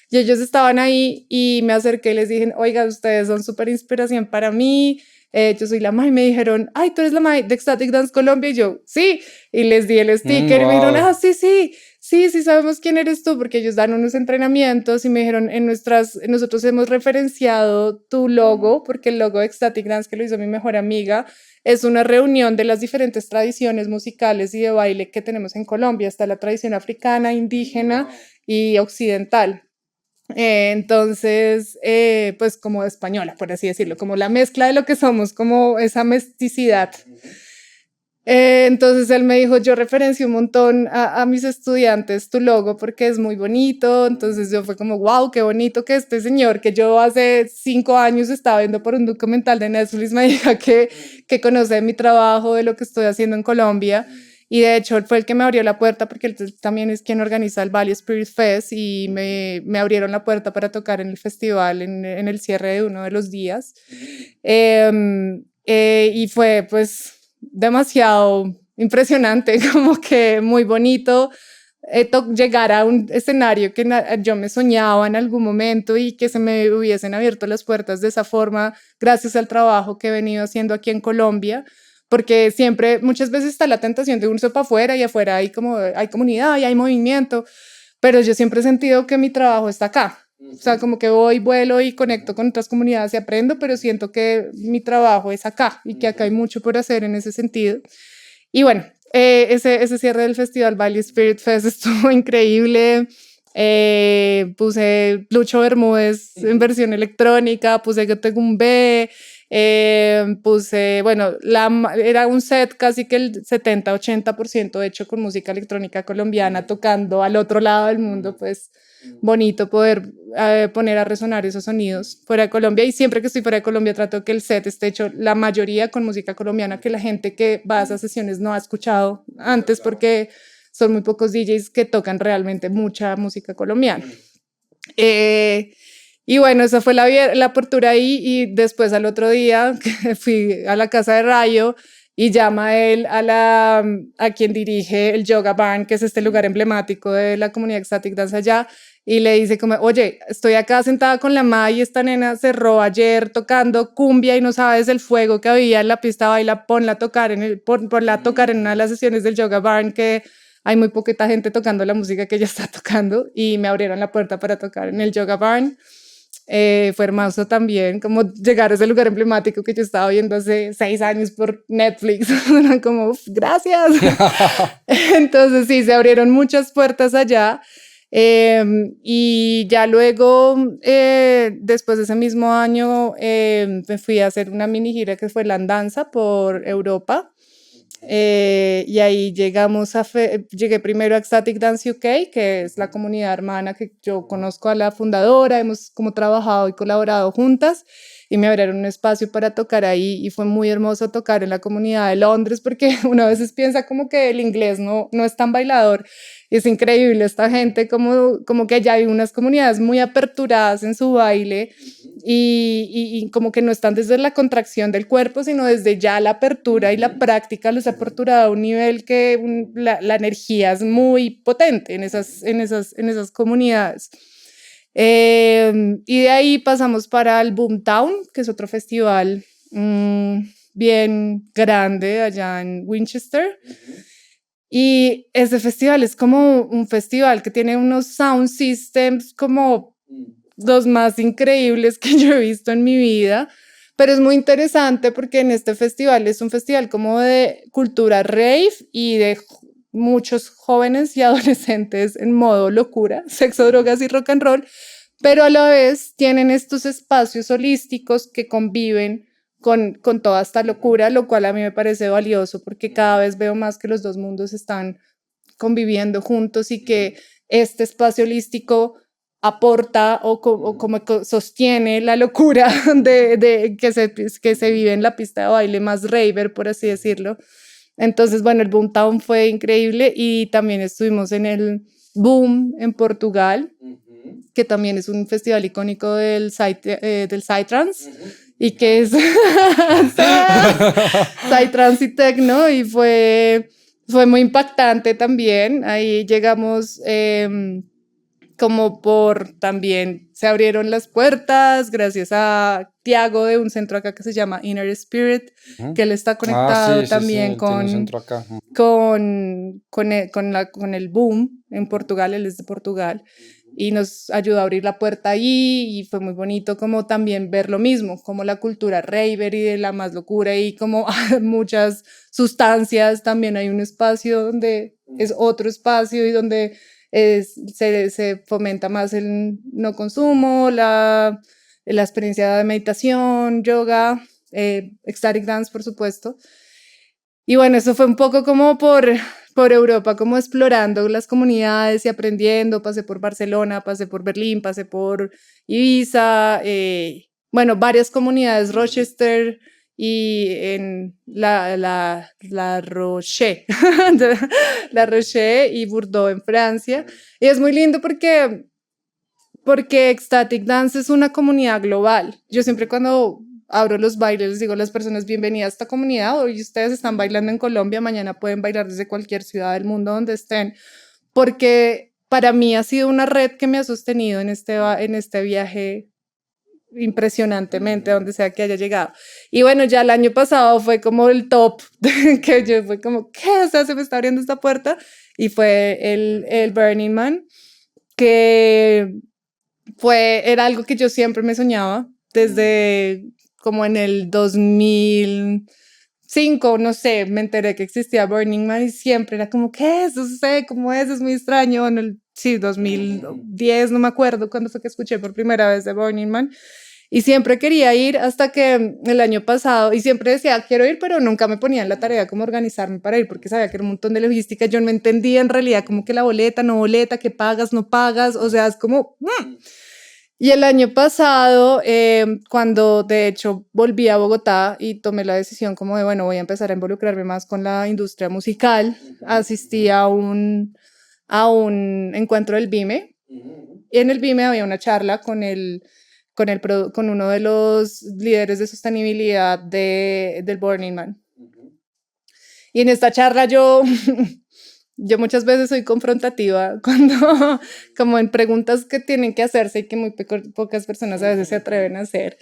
Y ellos estaban ahí y me acerqué y les dije, oiga, ustedes son súper inspiración para mí, yo soy la Mai, y me dijeron, ay, tú eres la Mai de Ecstatic Dance Colombia, y yo, sí, y les di el sticker y me dijeron, sí, sabemos quién eres tú, porque ellos dan unos entrenamientos y me dijeron, nosotros hemos referenciado tu logo, porque el logo de Ecstatic Dance, que lo hizo mi mejor amiga, es una reunión de las diferentes tradiciones musicales y de baile que tenemos en Colombia. Está la tradición africana, indígena y occidental. Entonces, pues como española, por así decirlo, como la mezcla de lo que somos, como esa mesticidad. Entonces él me dijo, yo referencio un montón a mis estudiantes tu logo porque es muy bonito. Entonces yo fue como, wow, qué bonito que este señor que yo hace 5 años estaba viendo por un documental de Netflix me diga que conoce mi trabajo, de lo que estoy haciendo en Colombia. Y de hecho él fue el que me abrió la puerta porque él también es quien organiza el Bali Spirit Fest y me abrieron la puerta para tocar en el festival en el cierre de uno de los días. Y fue pues demasiado impresionante, como que muy bonito llegar a un escenario que yo me soñaba en algún momento y que se me hubiesen abierto las puertas de esa forma gracias al trabajo que he venido haciendo aquí en Colombia, porque siempre, muchas veces está la tentación de irse para afuera y afuera hay comunidad y hay movimiento, pero yo siempre he sentido que mi trabajo está acá. O sea, como que voy, vuelo y conecto con otras comunidades y aprendo, pero siento que mi trabajo es acá y que acá hay mucho por hacer en ese sentido. Y bueno, ese cierre del festival Bali Spirit Fest estuvo increíble. Puse Lucho Bermúdez en versión electrónica, puse Gotegumbe, puse, bueno, era un set casi que el 70-80% hecho con música electrónica colombiana, tocando al otro lado del mundo, pues bonito poder poner a resonar esos sonidos fuera de Colombia. Y siempre que estoy fuera de Colombia trato que el set esté hecho la mayoría con música colombiana, que la gente que va a esas sesiones no ha escuchado antes, porque son muy pocos DJs que tocan realmente mucha música colombiana. Y bueno, esa fue la apertura ahí, y después al otro día fui a la casa de Rayo y llama él a quien dirige el Yoga Barn, que es este lugar emblemático de la comunidad Ecstatic Dance allá, y le dice como, oye, estoy acá sentada con la ma y esta nena cerró ayer tocando cumbia y no sabes el fuego que había en la pista de baile, ponla a tocar ponla a tocar en una de las sesiones del Yoga Barn, que hay muy poquita gente tocando la música que ella está tocando, y me abrieron la puerta para tocar en el Yoga Barn. Fue hermoso también, como llegar a ese lugar emblemático que yo estaba viendo hace 6 años por Netflix. Como, gracias. Entonces sí, se abrieron muchas puertas allá. Y ya luego, después de ese mismo año, me fui a hacer una mini gira que fue la andanza por Europa. Y ahí llegué primero a Ecstatic Dance UK, que es la comunidad hermana que yo conozco a la fundadora, hemos como trabajado y colaborado juntas, y me abrieron un espacio para tocar ahí, y fue muy hermoso tocar en la comunidad de Londres, porque una veces piensa como que el inglés no es tan bailador. Es increíble esta gente, como que allá hay unas comunidades muy aperturadas en su baile, y como que no están desde la contracción del cuerpo, sino desde ya la apertura, y la práctica los ha aperturado a un nivel que la energía es muy potente en esas comunidades. Y de ahí pasamos para el Boomtown, que es otro festival bien grande allá en Winchester. Y ese festival es como un festival que tiene unos sound systems como los más increíbles que yo he visto en mi vida, pero es muy interesante porque en este festival es un festival como de cultura rave y de muchos jóvenes y adolescentes en modo locura, sexo, drogas y rock and roll, pero a la vez tienen estos espacios holísticos que conviven con toda esta locura, lo cual a mí me parece valioso porque cada vez veo más que los dos mundos están conviviendo juntos, y que este espacio holístico aporta o como sostiene la locura que se vive en la pista de baile más raver, por así decirlo. Entonces, bueno, el Boomtown fue increíble, y también estuvimos en el Boom en Portugal, que también es un festival icónico del Psytrance, y que es Psytrance y Techno, y fue muy impactante también. Ahí llegamos como también se abrieron las puertas gracias a Tiago de un centro acá que se llama Inner Spirit, que él está conectado también con el Boom en Portugal, él es de Portugal, y nos ayudó a abrir la puerta ahí, y fue muy bonito como también ver lo mismo, como la cultura raver y de la más locura, y como muchas sustancias, también hay un espacio donde es otro espacio y donde se fomenta más el no consumo, la experiencia de meditación, yoga, ecstatic dance, por supuesto. Y bueno, eso fue un poco como por Europa, como explorando las comunidades y aprendiendo. Pasé por Barcelona, pasé por Berlín, pasé por Ibiza, bueno, varias comunidades, Rochester y en La Roche, La Roche y Bordeaux en Francia. Y es muy lindo porque Ecstatic Dance es una comunidad global. Yo siempre cuando abro los bailes les digo a las personas, bienvenidas a esta comunidad. Hoy ustedes están bailando en Colombia, mañana pueden bailar desde cualquier ciudad del mundo donde estén, porque para mí ha sido una red que me ha sostenido en este viaje impresionantemente, donde sea que haya llegado. Y bueno, ya el año pasado fue como el top, que yo fue como, ¿qué? O sea, se me está abriendo esta puerta, y fue el Burning Man, que era algo que yo siempre me soñaba desde como en el 2005, no sé, me enteré que existía Burning Man, y siempre era como, ¿qué es? No sé cómo es muy extraño. Sí, 2010, no me acuerdo cuándo fue que escuché por primera vez de Burning Man, y siempre quería ir hasta que el año pasado, y siempre decía, quiero ir, pero nunca me ponía en la tarea como organizarme para ir, porque sabía que era un montón de logística. Yo no entendía en realidad como que la boleta, no boleta, que pagas, no pagas, o sea, es como... Y el año pasado, cuando de hecho volví a Bogotá y tomé la decisión como de, bueno, voy a empezar a involucrarme más con la industria musical, asistí a un encuentro del BIME. Y en el BIME había una charla con uno de los líderes de sostenibilidad del Burning Man. Y en esta charla yo yo muchas veces soy confrontativa cuando, como en preguntas que tienen que hacerse y que muy pocas personas a veces se atreven a hacer.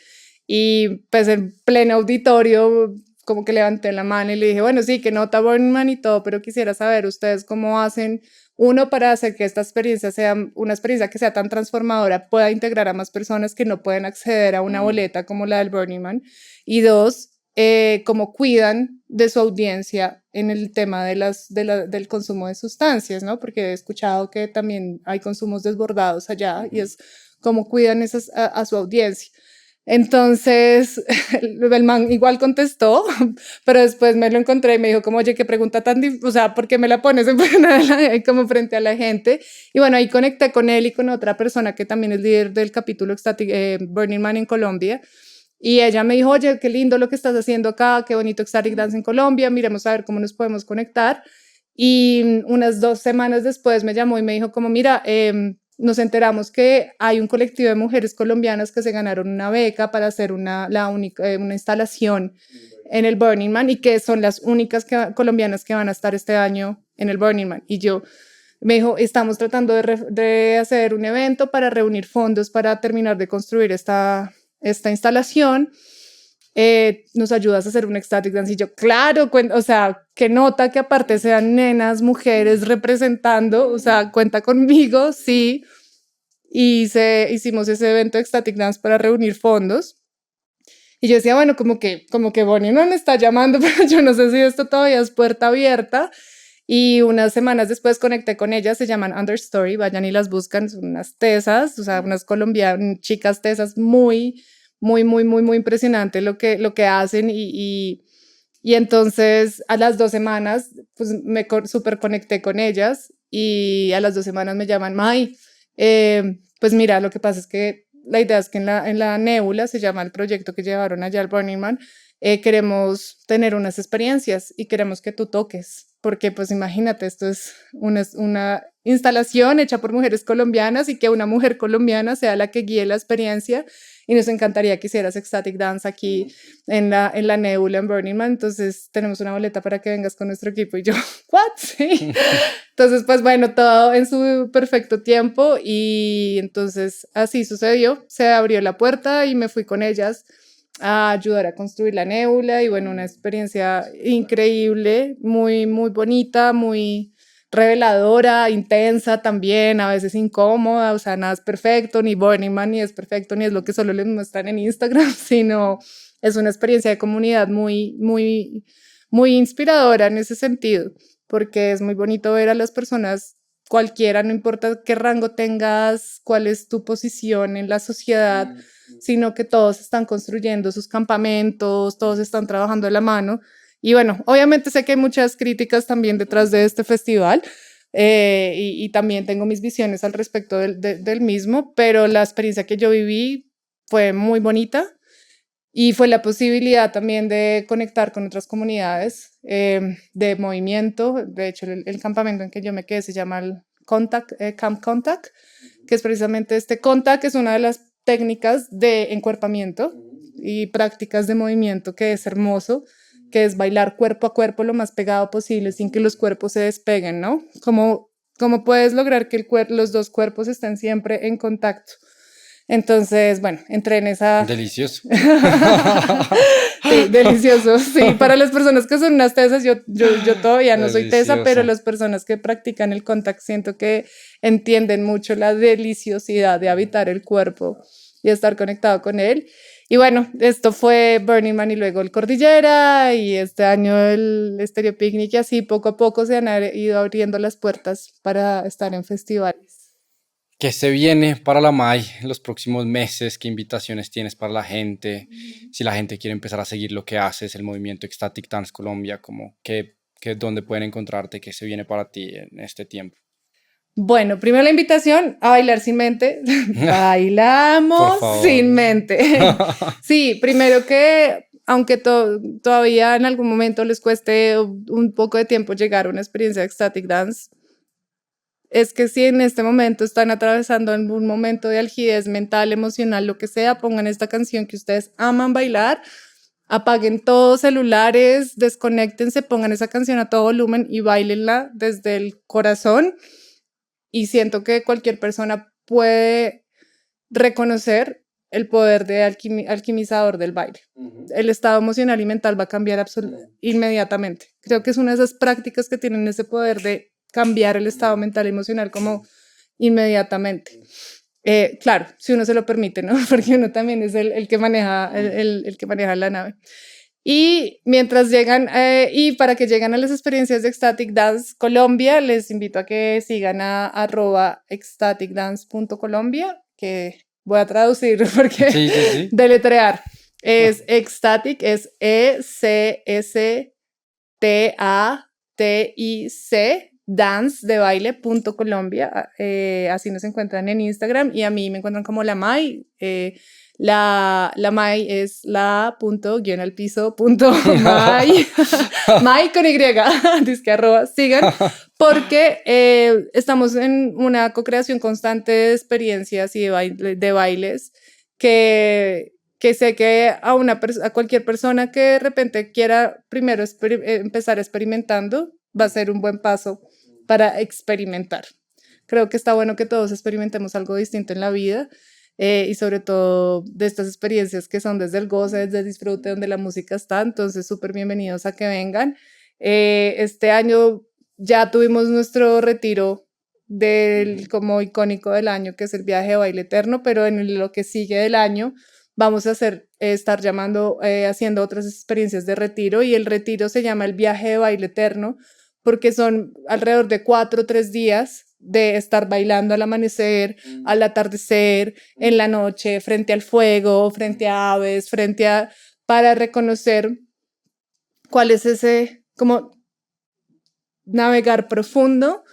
Y pues en pleno auditorio, como que levanté la mano y le dije, bueno, sí, que nota Burning Man y todo, pero quisiera saber ustedes cómo hacen, uno, para hacer que esta experiencia sea una experiencia que sea tan transformadora, pueda integrar a más personas que no pueden acceder a una boleta como la del Burning Man. Y dos, cómo cuidan de su audiencia en el tema del consumo de sustancias, ¿no? Porque he escuchado que también hay consumos desbordados allá y es cómo cuidan a su audiencia. Entonces, el man igual contestó, pero después me lo encontré y me dijo como, oye, qué pregunta tan difícil, o sea, ¿por qué me la pones como frente a la gente? Y bueno, ahí conecté con él y con otra persona que también es líder del capítulo Burning Man en Colombia. Y ella me dijo, oye, qué lindo lo que estás haciendo acá, qué bonito Ecstatic Dance en Colombia, miremos a ver cómo nos podemos conectar. Y unas 2 semanas después me llamó y me dijo como, mira, nos enteramos que hay un colectivo de mujeres colombianas que se ganaron una beca para hacer una instalación en el Burning Man y que son las únicas colombianas que van a estar este año en el Burning Man. Y yo me dijo, estamos tratando de hacer un evento para reunir fondos para terminar de construir esta instalación. Nos ayudas a hacer un ecstatic dance. Y yo, claro, o sea, que nota que aparte sean nenas, mujeres representando, o sea, cuenta conmigo, sí. Y hicimos ese evento de ecstatic dance para reunir fondos. Y yo decía, bueno, como que Bonnie no me está llamando, pero yo no sé si esto todavía es puerta abierta. Y unas semanas después conecté con ellas, se llaman Understory, vayan y las buscan, son unas tesas, o sea, unas colombianas, chicas tesas muy, muy, muy, muy, muy impresionante lo que hacen y entonces a las 2 semanas pues me súper conecté con ellas y a las 2 semanas me llaman, May, pues mira, lo que pasa es que la idea es que en la Nébula, se llama el proyecto que llevaron allá al Burning Man, queremos tener unas experiencias y queremos que tú toques, porque pues imagínate, esto es una instalación hecha por mujeres colombianas y que una mujer colombiana sea la que guíe la experiencia y nos encantaría que hicieras ecstatic dance aquí en la Nebula en Burning Man, entonces tenemos una boleta para que vengas con nuestro equipo y yo, ¿what? Sí. Entonces pues bueno, todo en su perfecto tiempo y entonces así sucedió, se abrió la puerta y me fui con ellas a ayudar a construir la Nébula y bueno, una experiencia increíble, muy, muy bonita, muy reveladora, intensa también, a veces incómoda, o sea, nada es perfecto, ni Burning Man ni es perfecto, ni es lo que solo les muestran en Instagram, sino es una experiencia de comunidad muy, muy, muy inspiradora en ese sentido, porque es muy bonito ver a las personas, cualquiera, no importa qué rango tengas, cuál es tu posición en la sociedad, sino que todos están construyendo sus campamentos, todos están trabajando de la mano. Y bueno, obviamente sé que hay muchas críticas también detrás de este festival y también tengo mis visiones al respecto del mismo, pero la experiencia que yo viví fue muy bonita y fue la posibilidad también de conectar con otras comunidades de movimiento. De hecho, el campamento en que yo me quedé se llama el Camp Contact, que es precisamente este Contact, es una de las técnicas de encuerpamiento y prácticas de movimiento que es hermoso, que es bailar cuerpo a cuerpo lo más pegado posible sin que los cuerpos se despeguen, ¿no? ¿Cómo puedes lograr que los dos cuerpos estén siempre en contacto? Entonces, bueno, entré en esa...
Delicioso.
Sí, delicioso. Sí, para las personas que son unas tesas, yo todavía no soy tesa, pero las personas que practican el contact siento que entienden mucho la deliciosidad de habitar el cuerpo y estar conectado con él. Y bueno, esto fue Burning Man y luego el Cordillera y este año el Stereo Picnic y así poco a poco se han ido abriendo las puertas para estar en festivales.
¿Qué se viene para la MAI en los próximos meses? ¿Qué invitaciones tienes para la gente? Si la gente quiere empezar a seguir lo que haces, el movimiento Ecstatic Dance Colombia, ¿dónde pueden encontrarte? ¿Qué se viene para ti en este tiempo?
Bueno, primero la invitación a bailar sin mente. Bailamos sin mente. Sí, primero que, aunque todavía en algún momento les cueste un poco de tiempo llegar a una experiencia de ecstatic dance, es que si en este momento están atravesando un momento de algidez mental, emocional, lo que sea, pongan esta canción que ustedes aman bailar, apaguen todos celulares, desconéctense, pongan esa canción a todo volumen y bailenla desde el corazón. Y siento que cualquier persona puede reconocer el poder de alquimizador del baile. El estado emocional y mental va a cambiar inmediatamente. Creo que es una de esas prácticas que tienen ese poder de cambiar el estado mental y emocional como inmediatamente. Claro, si uno se lo permite, ¿no? Porque uno también es el que maneja, el que maneja la nave. Y mientras llegan, y para que lleguen a las experiencias de Ecstatic Dance Colombia, les invito a que sigan a @ecstaticdance.colombia, que voy a traducir porque
sí.
deletrear. Es Ecstatic, es ECSTATIC, dance de baile.colombia, así nos encuentran en Instagram, y a mí me encuentran como la Mai. La Mai es la._al_piso.mai Mai con Y, disque @ sigan, porque estamos en una co-creación constante de experiencias y de bailes que sé que a cualquier persona que de repente quiera primero empezar experimentando, va a ser un buen paso para experimentar. Creo que está bueno que todos experimentemos algo distinto en la vida, y sobre todo de estas experiencias que son desde el goce, desde el disfrute, donde la música está. Entonces, súper bienvenidos a que vengan. Este año ya tuvimos nuestro retiro como icónico del año, que es el viaje de baile eterno, pero en lo que sigue del año vamos a estar haciendo otras experiencias de retiro, y el retiro se llama el viaje de baile eterno porque son alrededor de 4 o 3 días de estar bailando al amanecer, al atardecer, en la noche, frente al fuego, frente a aves, para reconocer cuál es ese, como navegar profundo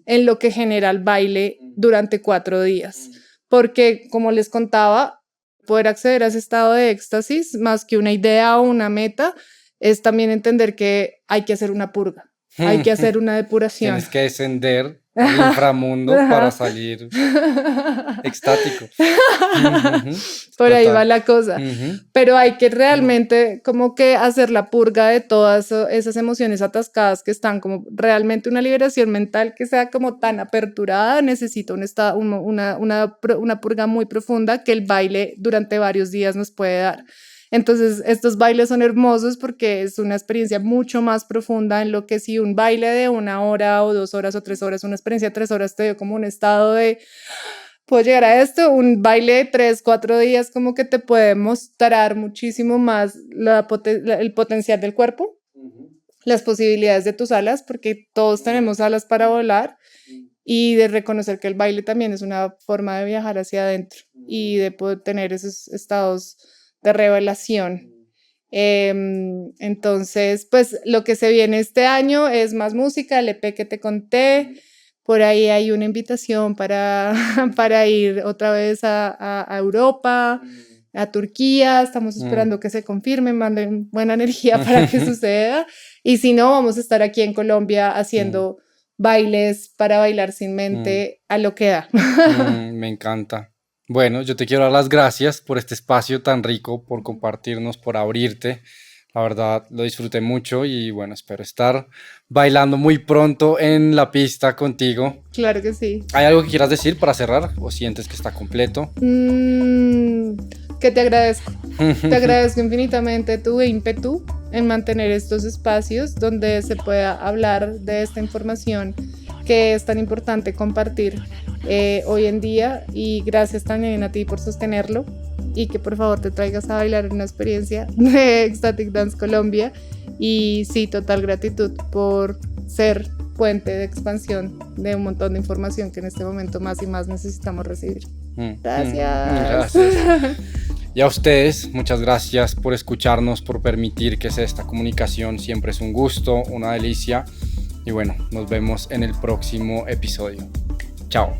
en lo que genera el baile durante 4 días. Porque, como les contaba, poder acceder a ese estado de éxtasis, más que una idea o una meta, es también entender que hay que hacer una purga, hay que hacer una depuración.
Tienes que descender al inframundo para salir extático.
Por ahí va la cosa. Pero hay que realmente como que hacer la purga de todas esas emociones atascadas que están, como realmente una liberación mental que sea como tan aperturada. Necesita una purga muy profunda que el baile durante varios días nos puede dar. Entonces, estos bailes son hermosos porque es una experiencia mucho más profunda, en lo que si un baile de 1 hora o 2 horas o 3 horas, una experiencia de 3 horas te dio como un estado de, puedo llegar a esto, un baile de 3, 4 días como que te puede mostrar muchísimo más el potencial del cuerpo, las posibilidades de tus alas, porque todos tenemos alas para volar, y de reconocer que el baile también es una forma de viajar hacia adentro y de poder tener esos estados de revelación. Entonces, pues lo que se viene este año es más música, el EP que te conté. Por ahí hay una invitación para ir otra vez a Europa, a Turquía. Estamos esperando que se confirme, manden buena energía para que suceda. Y si no, vamos a estar aquí en Colombia haciendo bailes para bailar sin mente a lo que da.
Me encanta. Bueno, yo te quiero dar las gracias por este espacio tan rico, por compartirnos, por abrirte. La verdad, lo disfruté mucho y bueno, espero estar bailando muy pronto en la pista contigo.
Claro que sí.
¿Hay algo que quieras decir para cerrar o sientes que está completo?
Que te agradezco. Te agradezco infinitamente tu ímpetu en mantener estos espacios donde se pueda hablar de esta información que es tan importante compartir hoy en día, y gracias también a ti por sostenerlo, y que por favor te traigas a bailar en una experiencia de Ecstatic Dance Colombia. Y sí, total gratitud por ser puente de expansión de un montón de información que en este momento más y más necesitamos recibir. Gracias.
Y a ustedes, muchas gracias por escucharnos, por permitir que sea esta comunicación. Siempre es un gusto, una delicia. Y bueno, nos vemos en el próximo episodio. Chao.